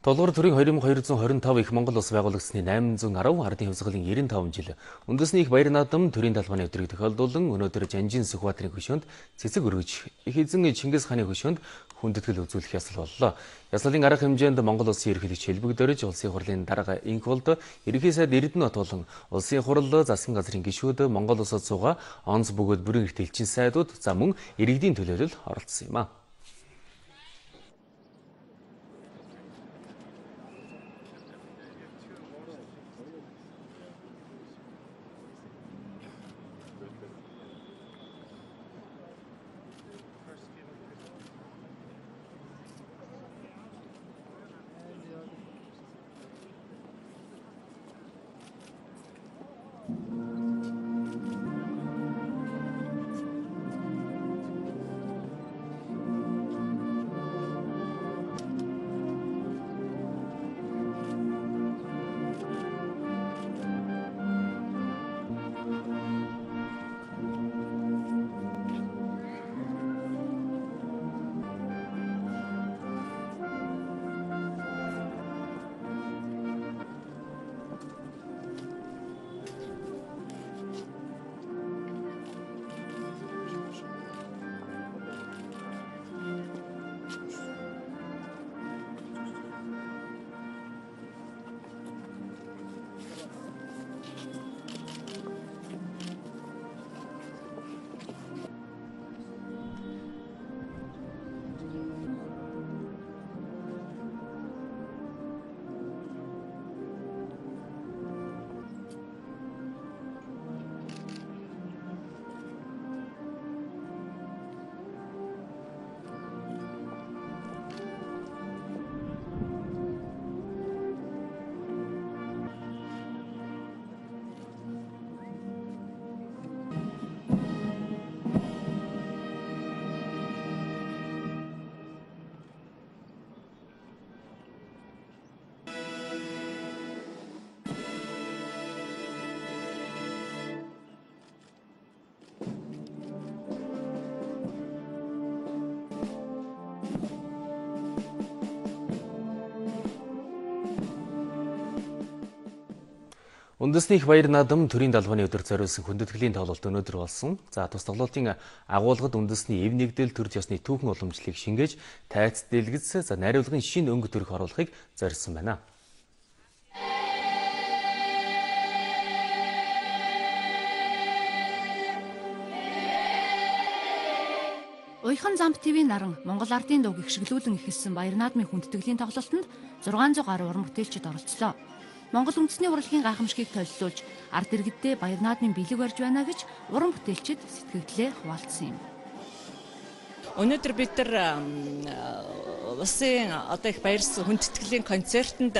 [SPEAKER 19] Долгор төрийн 2225 их Монгол улс байгуулагдсны 810 ардын хувьсгалын 95 жил үндэсний их баяр наадам төрийн талбайны өдрийг тохиолдуулан өнөөдөр Жанжин Сүхбаатарын хөшөөнд цэцэг өргөж их эзэн Чингис хааны хөшөөнд хүндэтгэл үзүүлэх ясал боллоо. Яслалын арга хэмжээнд Монгол улсын ерөнхийлөгч хэлбэгдэрж улсын хурлын дарга инколд ерөнхий сайд Эрдэнэт болон улсын хурал засгийн газрын гишүүд Монгол улсад суугаа онц бөгөөд бүрэн эрт элчин сайдууд за мөн иргэдийн төлөөлөл оролцсон юм а. Үндэсний их баяр наадам төрийн талбайны өдөр зориулсан хүндэтгэлийн тоглолт өнөөдөр болсон. За тус тоглолтын агуулгад үндэсний эв нэгдэл төр ёсны түүхэн уламжлалыг шингээж, тайц дэлгэц, за найруулгын шинэ өнгө төрх оруулахыг зорьсон байна.
[SPEAKER 4] Уяхан замп ТV наран Монгол ардын дууг гიშгэлүүлэн эхэлсэн баяр наадмын хүндэтгэлийн тоглолтод 600 гаруй уран бүтээлчид оролцлоо. Монгол үндэсний урлагийн гайхамшигыг толилуулж ард иргэддээ баяр наадмын бэлэг барьж байна гэж уран бүтээлчид сэтгэгдлээ хуваалцсан юм.
[SPEAKER 7] Өнөөдөр бид нар улсын одоо их баяр хүндэтгэлийн концертанд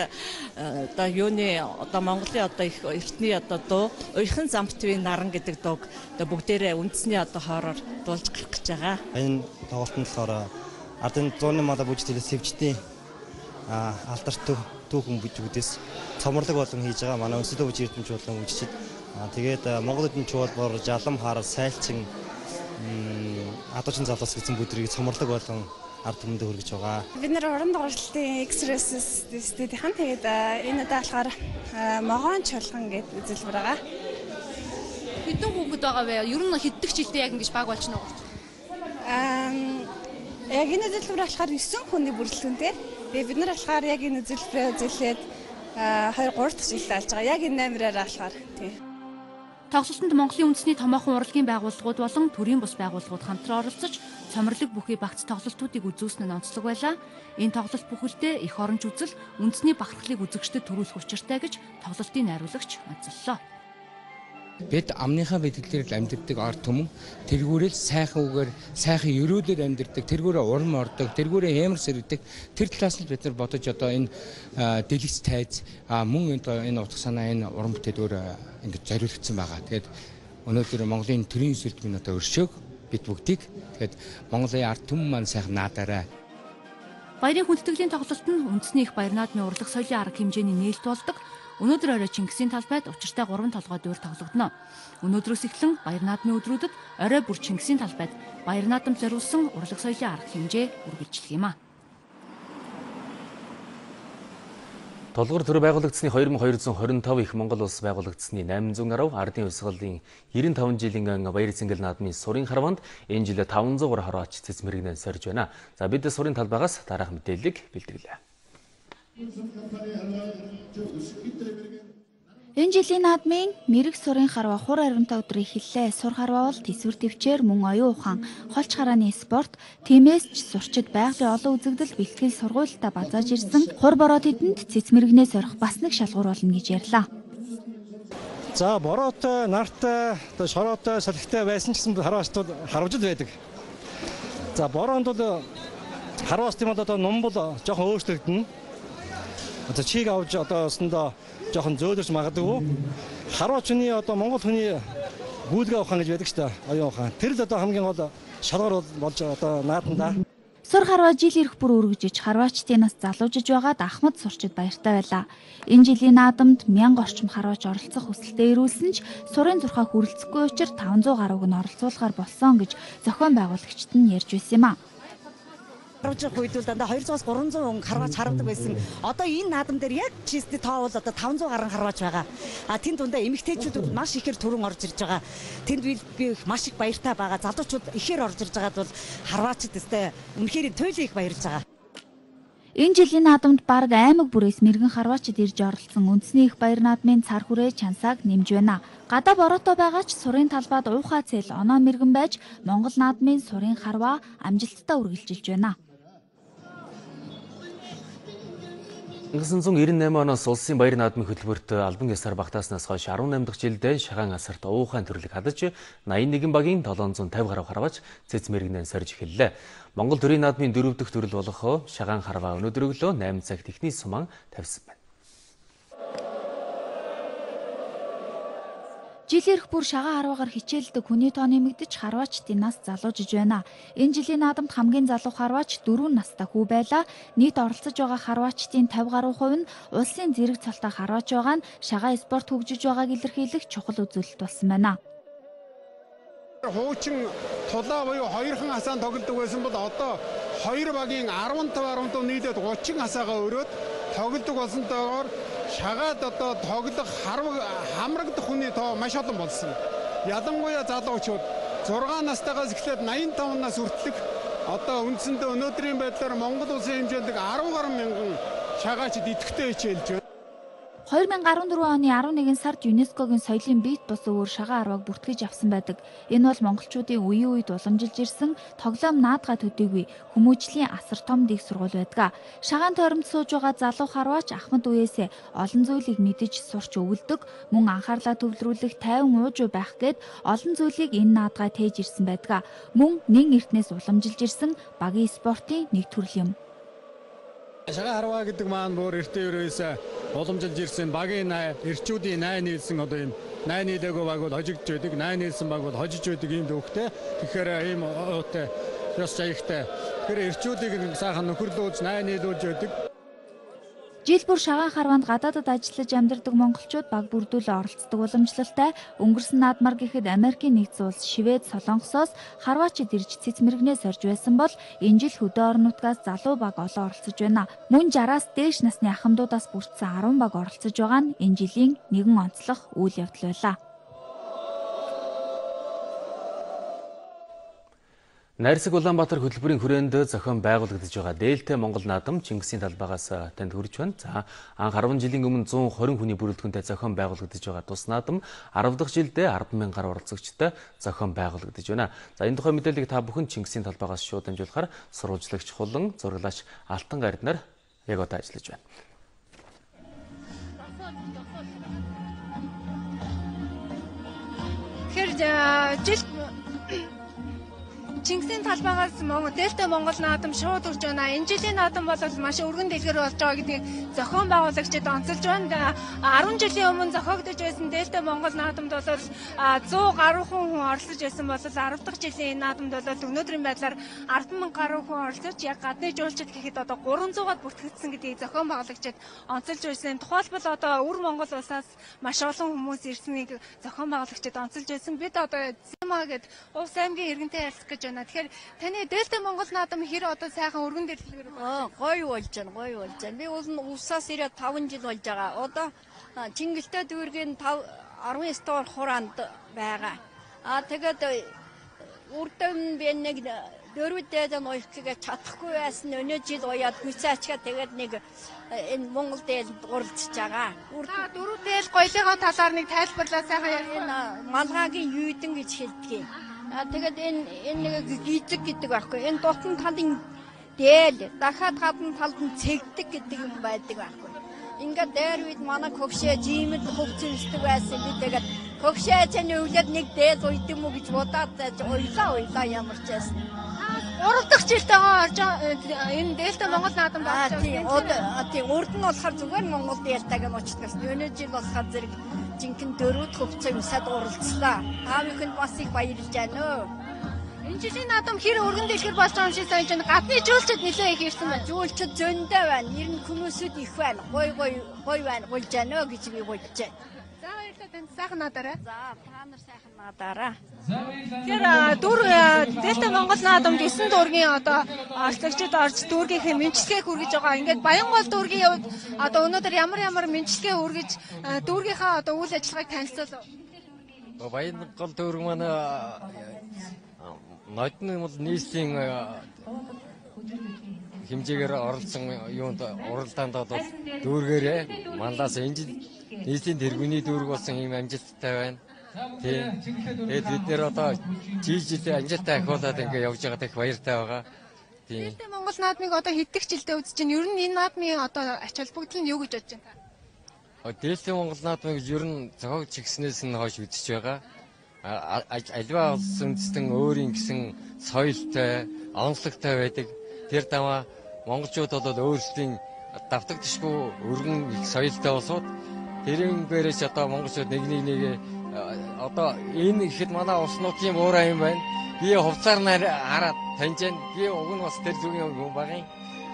[SPEAKER 7] одоо юуны одоо Монголын одоо их эртний одоо дуу Уяхан замп ТV наран гэдэг дууг одоо бүгдээрээ үндэсний одоо хоороор дуулж гарах гэж байгаа.
[SPEAKER 23] Энэ тоглолтод болохоор ардын зууны мада бүжиглээс сэвжтийн алдарт түүхэн бүжгүүдээс цомрлог болон хийж байгаа манай өнсөлөө бүж эрдэмч болон үжичд тэгээд Монгол эдийн чуулбар жалам харал сайлчин адуучин залуус гэсэн бүдрийг цомрлог болон ард түмэндээ хүргэж байгаа.
[SPEAKER 24] Бид нэр уран дуралтын экспресс студийн тэгээд энэ удаа болохоор могоон чуулган гэдэг үзэлбэр байгаа.
[SPEAKER 4] Хэдэн хүүхэд байгаа вэ? Ер нь хэддэг жилдээ яг ингэж баг болчихно уу?
[SPEAKER 24] Яг энэ үзэлбэр болохоор 9 хүний бүрэлдэхүүнтэй. Тэгээд бид нар болохоор яг энэ үзэлбэрээ үзүүлээд 2-3 дахь жилдээ алж байгаа. Яг энэ номероор болохоор тийм.
[SPEAKER 4] Тоглолтод Монголын үндэсний томоохон урлагийн байгууллагууд болон төрийн бус байгууллагууд хамтран оролцож цомрлог бүхий багц тоглолтуудыг үзүүлсэн нь онцлог байлаа. Энэ тоглолт бүхэлдээ эх оронч үзэл үндэсний бахархлыг үзэгчдэд төрүүлэх учиртай гэж тоглолтын найруулагч онцоллоо.
[SPEAKER 25] Бид амныхаа бэлгэлээр амьдэрдэг ард түмэн тэргүүрэл сайхан үгээр сайхан ерөөлөөр амьдэрдэг, тэргүүрээ урам ордог, тэргүүрээ ямар сэрэгдэг. Тэр талаас нь бид нар бодож одоо энэ дэлгэц тайз мөн энэ утга санаа энэ уран бүтээлөөр ингэж зориулагдсан байгаа. Тэгээд өнөөдөр Монголын төрийн сүлдмийн одоо өршөөг бид бүгдийг тэгээд Монголын ард түмэн маань сайхан наадаарай.
[SPEAKER 4] Баярын хүндэтгэлийн тоглолт нь үндэсний их баяр наадмын урлаг соёлын арга хэмжээний нээлт болдог. Өнөөдөр орой Чингисийн талбайд учиртай 3 толгой дөөр тоглогдно. Өнөөдрөөс эхлэн баяр наадмын өдрүүдэд орой бүр Чингисийн талбайд баяр наадам зориулсан урлаг соёлын арга хэмжээ үргэлжлэх юм а.
[SPEAKER 19] Толгор төр байгуулагдсны 2225 их Монгол улс байгуулагдсны 810 ардын хувьсгалын 95 жилийн баяр цэнгэл наадмын сурын харванд энэ жил 500 харваач цэц мэрэгнээ сорж байна. За бид сурын талбайгаас дараах мэдээллийг бэлтгэлээ.
[SPEAKER 3] Энэ жилийн наадмын мэрэг сурын харва хур аримтай өдрийн эхэллээ. Сур харва бол тэсвэр төвчээр мөн оюун ухаан, холч харааны спорт, тиймээс ч сурчид байгалийн олон үзэгдэл бэлтгэл сургуультай базааж ирсэн хур бороо тэдэнд цэц мэрэгнээ сорих бас нэг шалгуур болно гэж ярьлаа.
[SPEAKER 23] За бороотой, нартай, шороотой, салхитай байсан ч гэсэн харваачдад харвжил байдаг. За бороонд бол харваач тийм одоо ном бол жоохон өөрчлөгдөн. Одоо чиг авч одоо өсөндөө жоохон зөөлөж магадгүй. Харваачны одоо Монгол хүний гүйлгээ ухаан гэж байдаг шүү дээ. Оюун ухаан. Тэр л одоо хамгийн гол шалгуур болж одоо наадандаа.
[SPEAKER 3] Сур харваа жил ирэх бүр үргэлжиж харваачдын нас залуужиж байгаад Ахмад сурчид баяртай байлаа. Энэ жилийн наадамд 1000 орчим харваач оролцох хүсэлтэд ирүүлсэн ч сурын зурхаа хүрэлцэхгүй учраас 500 гаруйг нь оролцуулахаар болсон гэж зохион байгуулагчид нь ярьж байсан юм а.
[SPEAKER 5] Харваач үед бол дандаа 200-аас 300 хүн харваач харагдаг байсан. Одоо энэ наадам дээр яг чистэ тоо бол одоо 500 гаруй харваач байгаа. А тэнд дундаа эмэгтэйчүүд маш ихээр түрэн орж ирж байгаа. Тэнд би маш их баяртай байгаа. Залуучууд ихээр орж ирж байгаад бол харваачд өстэй үнэхээр туйлын их баярлж байгаа.
[SPEAKER 3] Энэ жилийн наадамд бараг аймаг бүрээс мэрэгэн харваачид ирж оролцсон үндэсний их баяр наадмын цар хүрээ чансааг нэмж байна. Гадаа бороотой байгаа ч сурын талбайд уухай цэл оноо мэрэгэн байж Монгол наадмын сурын харваа амжилттай үргэлжилж байна.
[SPEAKER 19] 1998 оноос улсын баяр наадмын хөтөлбөрт албан ёсоор багтааснаас хойш 18 дахь жилдээ шагаан асарт уухайн төрлөг хадаж 81 багийн 750 гаруй харваач цэц мэрэгнээ сорж эхэллээ. Монгол төрийн наадмын 4 дахь төрөл болох шагаан харваа өнөөдөр өглөө 8 цаг техник суман тавьсан байна.
[SPEAKER 3] Жил ирэх бүр шагаан харваагаар хичээлдэг хүний тоо нэмэгдэж харваачдын нас залуужиж байна. Энэ жилийн наадамд хамгийн залуу харваач 4 настай хүү байлаа. Нийт оролцож байгаа харваачдын 50 гаруй хувь нь улсын зэрэг цолтой харваач байгаа нь шагаан спорт хөгжиж байгааг илэрхийлэх чухал үзүүлэлт болсон байна.
[SPEAKER 6] Хуучин тулаа буюу хоёрхан хасаан тоглодог байсан бол одоо 2 багийн 15 нийлээд 30 хасаагаа өрөөд тоглодог болсонтойгоор шагаад одоо тоглох хамрагдах хүний тоо маш олон болсон. Ялангуяа залуучууд 6 настайгаас эхлээд 85 нас хүртэлх одоо үндсэндээ өнөөдрийн байдлаар Монгол улсын хэмжээнд 10 гаруй мянган шагаачид идэвхтэй хичээлж байна.
[SPEAKER 3] 2014 оны 11 сард ЮНЕСКОгийн соёлын бит бус өвөр шагаан харвааг бүртгэж авсан байдаг. Энэ бол монголчуудын үеийн үед уламжилж ирсэн тоглоом наадгаа төдийгүй хүмүүжлийн асар том дэг сургууль байдаг. Шагаан тойромд сууж байгаа залуу харваач Ахмад үеэсээ олон зүйлийг мэдэж сурч өвлөдөг, мөн анхаарлаа төвлөрүүлэх тайван уужуу байх гээд олон зүйлийг энэ наадгаа тээж ирсэн байдаг. Мөн нэн эртнээс уламжилж ирсэн багийн спортын нэг төрөл юм.
[SPEAKER 6] Шагаан харваа гэдэг маань бүр эртний өрөөс уламжилж ирсэн багийн эрчүүдийн най нийлсэн одоо ийм най нийлээгүй баг бол хожигдж байдаг, най нийлсэн баг бол хожиж байдаг ийм дөвхтэй. Тэгэхээр ийм уутай ёс жаягтай. Тэгэхээр эрчүүдийг сайхан нөхөрлөөж най нийлүүлж байдаг.
[SPEAKER 3] Жил бүр шагаан харванд гадаадад ажиллаж амьдардаг монголчууд баг бүрдүүлээ оролцдог уламжлалтай. Өнгөрсөн наадмаар гэхэд Америкийн нэгдсэн улс, Швед, Солонгосоос харваачид ирж цэц мэрэгнээ сорж байсан бол энэ жил хөдөө орон нутгаас залуу баг олон оролцож байна. Мөн 60-аас дээш насны ахмадуудаас бүрдсэн 10 баг оролцож байгаа нь энэ жилийн нэгэн онцлог үйл явдал байлаа.
[SPEAKER 19] Найрсаг Улаанбаатар хөтөлбөрийн хүрээнд зохион байгуулагдаж байгаа Дээлтэй Монгол наадам Чингисийн талбайгаас танд хүрч байна. За анх 10 жилийн өмнө 120 хүний бүрэлдэхүүнтэй зохион байгуулагдаж байгаа тус наадам 10 дахь жилдээ 10,000 гаруй оролцогчтой зохион байгуулагдаж байна. За энэ тухай мэдээллийг та бүхэн Чингисийн талбайгаас шууд дамжуулахаар сурвалжлагч хулан зураглаач Алтан Гарднаар яг одоо ажиллаж байна.
[SPEAKER 21] Тэгэхээр Чингисийн талбайгаас Дээлтэй Монгол наадам шууд үрж байна. Энэ жилийн наадам бол маш өргөн дэлгэр болж байгаа гэдгийг зохион байгуулагчид онцолж байна. 10 жилийн өмнө зохиогдож байсан Дээлтэй Монгол наадамд бол 100 гаруй хүн оролцож байсан бол 10 дахь жилийн энэ наадамд бол өнөөдрийн байдлаар 10,000 гаруй хүн оролцож яг гадны жуулчид гэхэд одоо 300-аад бүртгэгдсэн гэдгийг зохион байгуулагчид онцолж байсан. Тухайлбал одоо өвөр Монгол улсаас маш олон хүмүүс ирснийг зохион байгуулагчид онцолж байсан. Бид одоо Зима гэдэг Увс аймгийн иргэнтэй харилцах гэж байна. Тэгэхээр таны Дельта Монгол наадам хэр одоо сайхан өргөн дэлгэр
[SPEAKER 1] гоё болж байна. Би усаас ирээд 5 жил болж байгаа. Одоо Чингэлтэй дүүргийн 19 дугаар хураанд байгаа. Тэгээд үрдэн би нэг дөрвөдөө ноёх гэж чадахгүй байсан. Өнөө жил уяад хүсээчгээ тэгээд нэг энэ Монгол дээлд уралдаж байгаа.
[SPEAKER 21] Дөрөв дээл гоёлыгоо талаар нэг тайлбарлаа сайхан
[SPEAKER 1] энэ малгайгийн юйдэн гэж хэлдэг. Тэгээд энэ нэг гизэг гэдэг байхгүй. Энэ дотн талын дээл дахиад гадна талд нь цэгдэг гэдэг юм байдаг байхгүй. Ингээд дээр үед манай хөгшөө жимэд хөгцөлсдөг байсан. Би тэгээд хөгшөө чинь өвлөд нэг дээл уйдсан мө гэж бодоод уйлаа ямар ч байсан.
[SPEAKER 21] 3 дахь жилтэйгээ орж энэ Дельта Монгол наадамд орж
[SPEAKER 1] байгаа. Тийм урд нь болохоор зүгээр Монгол Дельтагийн очдгоос. Өнөө жил болохоор зэрэг жинхэнэ дөрөвд хөвцөө юмсад уралцлаа. Аавынханд бас их баярлж байна.
[SPEAKER 21] Энэ жилийн наадам хэр өргөн дэлгэр болж байгаа юм шиг санаж байна. Гадны жуулчид нэлээ их ирсэн байна.
[SPEAKER 1] Жуулчид зөндөө байна. Ер нь хүмүүсүүд их байна. Гоё байна. Болж байна гэж би бодож байна.
[SPEAKER 21] За баярлалаа танд сайхан надаарай.
[SPEAKER 1] За та нар сайхан надаарай.
[SPEAKER 21] Тэгэхээр Дельта Монгол наадамд 9 дүүргийн одоо орцогчид орж дүүргийнхээ мэнчилгээг хүргэж байгаа. Ингээд Баянгол дүүргийн хувьд одоо өнөөдөр ямар мэнчилгээ хүргэж дүүргийнхаа одоо үйл ажиллагааг танилцуулав.
[SPEAKER 8] Баянгол дүүрэг маань нодны нийслэлийн хэмжээгээр оролцсон юунд уралдаанд бол дүүргээрээ манлаас энэ жил нийслэлийн тэргүүний дүүрэг болсон юм амжилттай байна. Тэгээд бид нэр одоо жилдээ амжилттай ахиулаад ингээ явж байгаа их баяртай байгаа.
[SPEAKER 21] Дельта Монгол наадмыг одоо хэдэх жилдээ үзэж байна? Ер нь энэ наадмын одоо ач холбогдол нь юу гэж бодож байна?
[SPEAKER 8] Дельта Монгол наадмыг ер нь зохиог чигснээс нь хойш үзэж байгаа. Альва улс үндэстэн өөрийн гэсэн соёлтой, онцлогтой байдаг. Тэр дамаа монголчууд бол өөрсдийн давтагдшгүй өргөн их соёлтой улсууд. Тэрнгээрээс одоо монголчууд нэг одоо энэ ихэд манай улс нутгийн буурай юм байна. Би хувцаар хараад таньж байна. Би уг нь бас тэр зүгийн хүн багын.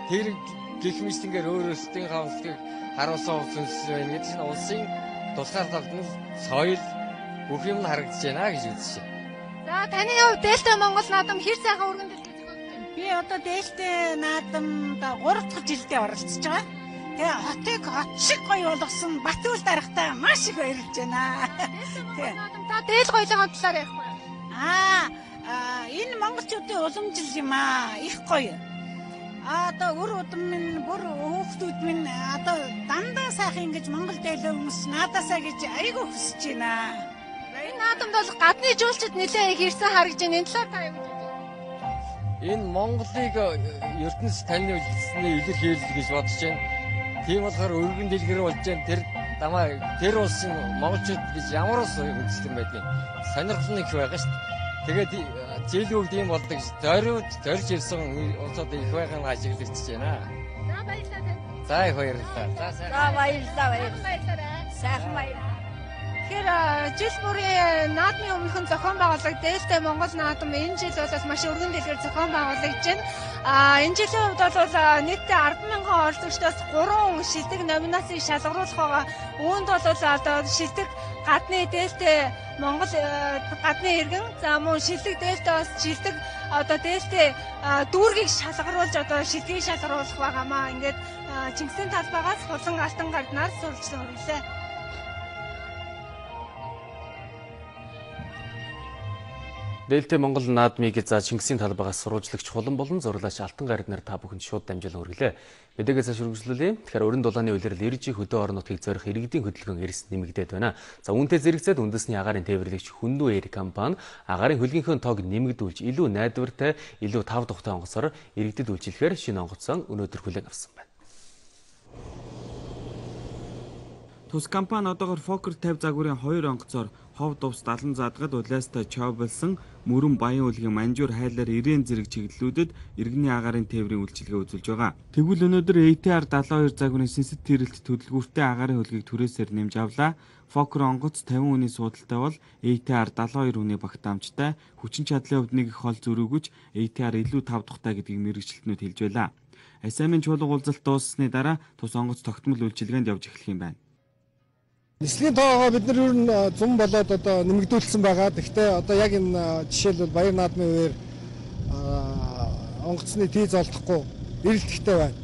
[SPEAKER 8] Тэр гих мэтлэнгээр өөрөөсдийн хаалцыг харуулсан улс үндэс байна гэдэг чинь улсын тусгаар талд нь соёл бүх юм харагдаж байна гэж үзэж байна.
[SPEAKER 21] За таны хувьд Дельта Монгол наадам хэр сайхан өргөн дэлгэж байна?
[SPEAKER 9] Би одоо Дельта наадамд 3 дахь жилдээ оролцож байгаа. Тэгээ хотыг хот шиг гоё болгосон Батүл дарагтай маш их баярлж байна.
[SPEAKER 21] Та дээл гоёлын талаар ярих бай.
[SPEAKER 9] Энэ монголчуудын уламжлал юм их гоё. Одоо өр удам минь бүр хүүхдүүд минь одоо дандаа сайхан ингэж монгол дээл хүмүүс наадаасаа гэж айгүй хүсэж байна.
[SPEAKER 21] Энэ наадамд бол гадны жуулчид нэлээ их ирсэн харагдаж байна. Энэ талаар та юу гэж бодож байна?
[SPEAKER 8] Энэ Монголыг ертөнц таниулсны илэрхийлэл гэж бодож байна. Тийм болохоор өргөн дэлгэр болж байна. Тэр дамаа тэр улсын монголчууд гэж ямар ус үндэстэн байдгийг сонирхол нэг байгаа шүү дээ. Тэгээд жилүүд юм болдог. Зорж ирсэн улсууд их байгааг ажиглагдаж байна.
[SPEAKER 21] За баярлалаа.
[SPEAKER 8] За их баярлалаа.
[SPEAKER 1] За баярлалаа. Сайхан баярлалаа.
[SPEAKER 21] Тэгэхээр жил бүрийн наадмын өмнөхөн зохион байгуулалт Дельта Монгол наадам энэ жил бол маш өргөн дэлгэр зохион байгуулагдж байна. Энэ жилийн хувьд бол нийтдээ 10,000 оролцогчдоос 3 шилдэг номинацийг шалгаруулах байгаа. Үүнд бол одоо шилдэг гадны Дельта Монгол гадны иргэн за мөн шилдэг Дельтаос шилдэг одоо Дельта дүүргийг шалгаруулж одоо шилдгийг шалгаруулах байгаамаа. Ингээд Чингисийн талбайгаас Булан алтан гарднаас сурвалжлан өрлөө.
[SPEAKER 19] Дельта Монгол наадмыг за Чингисийн талбайгаас сурвалжлагч хулан болон зурлаач алтан гарднаар та бүхэнд шууд дамжуулан хүргэлээ. Мэдээгээ цааш үргэлжлүүлье. Тэгэхээр өрн дулааны улирал ирж хөдөө орон нутгийг зорих иргэдийн хөдөлгөөн эрс нэмэгдээд байна. За үүнтэй зэрэгцээд үндэсний агаарын тээвэрлэгч Хүндүү эйр компани агаарын хөлгийнхөө тоог нэмэгдүүлж илүү найдвартай, илүү тав тухтай онгоцоор иргэдэд үйлчлэхээр шинэ онгоцон өнөөдөр хүлээн авсан байна.
[SPEAKER 10] Тус компани одоогоор Фокер 50 загварын 2 онгоцоор хов дувс 70 задгад улаастай чооболсон мөрөн баян үлгийн манжуур хайлаар 90 зэрэг чиглэлүүдэд иргэний агаарын тээврийн үйлчилгээ үзүүлж байгаа. Тэгвэл өнөөдөр ATR 72 загварын сэнсэт тэрэлт төлөвлөгөөртэй агаарын хөлгийг түрээсээр нэмж авлаа. Фокер онгоц 50 үний суудалтай бол ATR 72 үний багтаамжтай, хүчин чадлын хувьд нэг их хол зөрүүгөж ATR илүү тав тухтай гэдгийг мэргэжилтнүүд хэлж байлаа. Асамын чуулга уулзалт дууссаны дараа тус онгоц тогтмол үйлчилгээнд явж эхлэх юм байна.
[SPEAKER 12] Нислэгийн тоогоо бид нар ер нь зам болоод одоо нэмэгдүүлсэн байгаа. Гэхдээ одоо яг энэ жишээлбэл баяр наадмын үеэр онгоцны тийз олдохгүй эрэлттэй байна.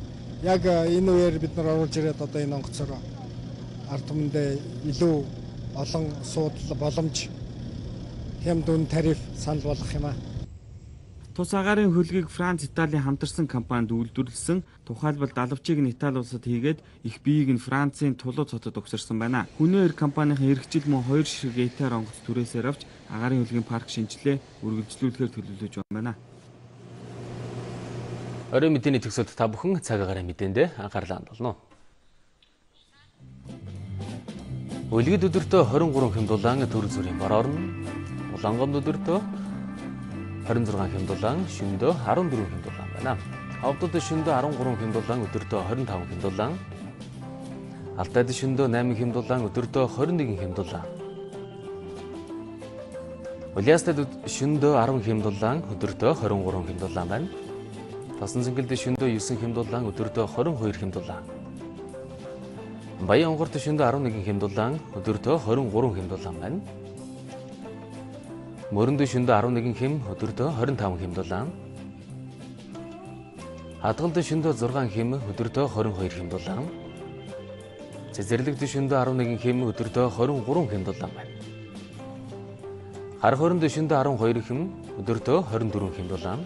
[SPEAKER 12] Яг энэ үеэр бид нар оруулж ирээд одоо энэ онгоцоор ард түмэндээ илүү олон суудлал боломж хямд үн тариф санал болгох юм аа.
[SPEAKER 10] Тус агаарын хөлгийг Франц, Италийн хамтарсан компанид үйлдвэрлэсэн. Тухайлбал далавчийг нь Итали улсад хийгээд их биеийг нь Францын Тулуз хотод угсарсан байна. Хүнээр компанийн эрхчил мөн 2 ширхэг гектар онгоц түрээсээр авч агаарын хөлгийн парк шинжилгээ үргэлжлүүлэхээр төлөвлөж байна.
[SPEAKER 19] Орой мэдээний төгсөд та бүхэн цаг агаарын мэдээндээ анхаарлаа хандуулно. Үлгэд өдөртөө 23 хэмдулаан төр зүрийн бор орно. Улаангомд өдөртөө 26 хэмдулаан, шөнөдөө 14 хэмдулаан байна. Ховдод шөнөдөө 13 хэмдулаан, өдөртөө 25 хэмдулаан. Алтайд шөнөдөө 8 хэмдулаан, өдөртөө 21 хэмдулаан. Улиастад шөнөдөө 10 хэмдулаан, өдөртөө 23 хэмдулаан байна. Тосон цэнгэлд шөнөдөө 9 хэмдулаан, өдөртөө 22 хэмдулаан. Баян онгорт шөнөдөө 11 хэмдулаан, өдөртөө 23 хэмдулаан байна. Мөрөнд шөнөдөө 11 хэм, өдөртөө 25 хэмдулаан. Хадгалд шөнөдөө 6 хэм, өдөртөө 22 хэмдулаан. Цэцэрлэгт шөнөдөө 11 хэм, өдөртөө 23 хэмдулаан байна. Хар хооронд шөнөдөө 12 хэм, өдөртөө 24 хэмдулаан.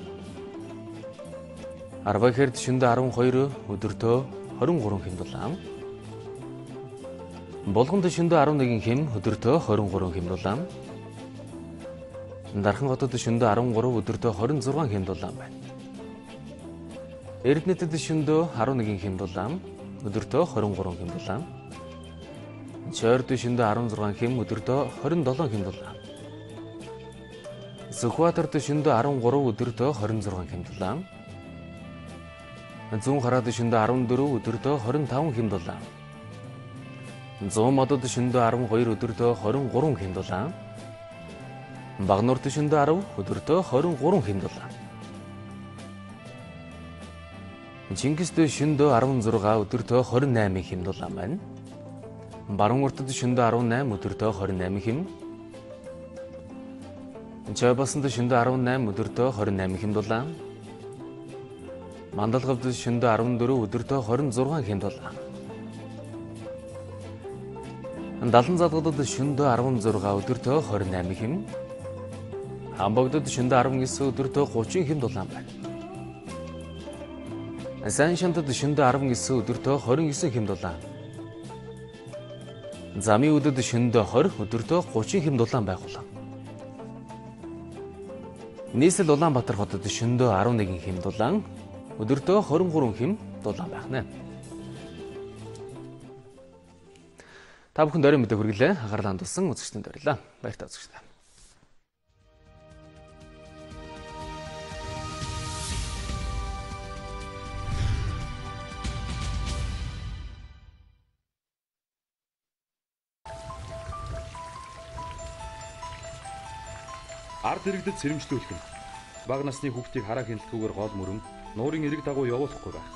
[SPEAKER 19] Арбахерд шөнөдөө 12, өдөртөө 23 хэмдулаан. Болгонд шөнөдөө 11 хэм, өдөртөө 23 хэмдулаан. Дархан хотод шөнөдөө 13, өдөртөө 26 хэмдулаан байна. Эрдэнэтэд шөнөдөө 11 хэмдулаан, өдөртөө 23 хэмдулаан. Чойрд шөнөдөө 16 хэм, өдөртөө 27 хэмдулаан. Сүхбаатарт шөнөдөө 13, өдөртөө 26 хэмдулаан. Зүүн хараад шөнөдөө 14, өдөртөө 25 хэмдулаан. Зүүн модод шөнөдөө 12, өдөртөө 23 хэмдулаан. Багнуурт шөнөдөө 10, өдөртөө 23 хэмдулаан. Чингисд шөнөдөө 16, өдөртөө 28 хэмдулаан байна. Баруун уртад шөнөдөө 18, өдөртөө 28 хэм. Чойбосонд шөнөдөө 18, өдөртөө 28 хэмдулаан. Мандалгавд шөнөдөө 14, өдөртөө 26 хэмдулаан. Далан залгадад шөнөдөө 16, өдөртөө 28 хэм. Хамбогдод шөнөдөө 19, өдөртөө 30 хэмдулаан байна. Сайн шантад шөнөдөө 19, өдөртөө 29 хэмдулаан. Замын өдөд шөнөдөө 20, өдөртөө 30 хэмдулаан байх болно. Нийслэл Улаанбаатар хотод шөнөдөө 11 хэмдулаан, өдөртөө 23 хэмдулаан байна. Та бүхэнд орой мэдээ хүргэлээ. Анхаарлаа хандуулсан үзэгчдэнд баярлалаа. Баяртай үзэгчдээ.
[SPEAKER 2] Ард иргэдэд сэрэмжлүүлэх нь бага насны хүүхдийг хараа хяналтгүйгээр гол мөрөн нуурын эрэг дагуу явуулахгүй байх.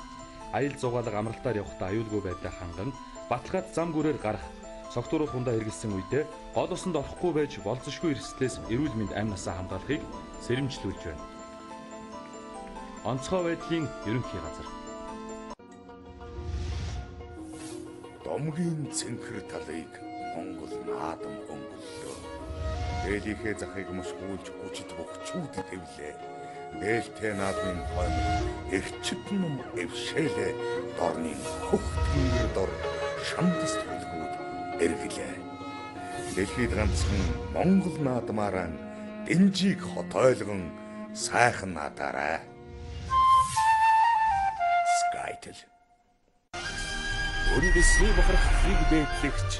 [SPEAKER 2] Аял зугаалга амралтаар явахдаа аюулгүй байдлаа ханган баталгаад зам гүрээр гарах согтууруулах хундаа хэрэгэлсэн үедээ гол усанд орохгүй байж болцсошгүй эрсдлээс эрүүл мэнд амь насаа хамгаалахыг сэрэмжлүүлж байна. Онцгой байдлын ерөнхий газар.
[SPEAKER 11] Домгийн цэнхэр талыг Монгол наадам өнгөллөө. Дээлийнхээ захыг мушгуулж хүчит бөхчүүд дэвлээ. Дээлтэй наадмын хон эрчит ном эвшээлээ. Дорны хөх тэнгэр дор шамдас төлгүүд эргэлээ. Дэлхийд ганцхан Монгол наадмаараа дэнжийг хотойлгон сайхан надаарай. Скайтл. Үндэсний бохирхлыг бэлтгэгч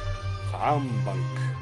[SPEAKER 11] хаан банк.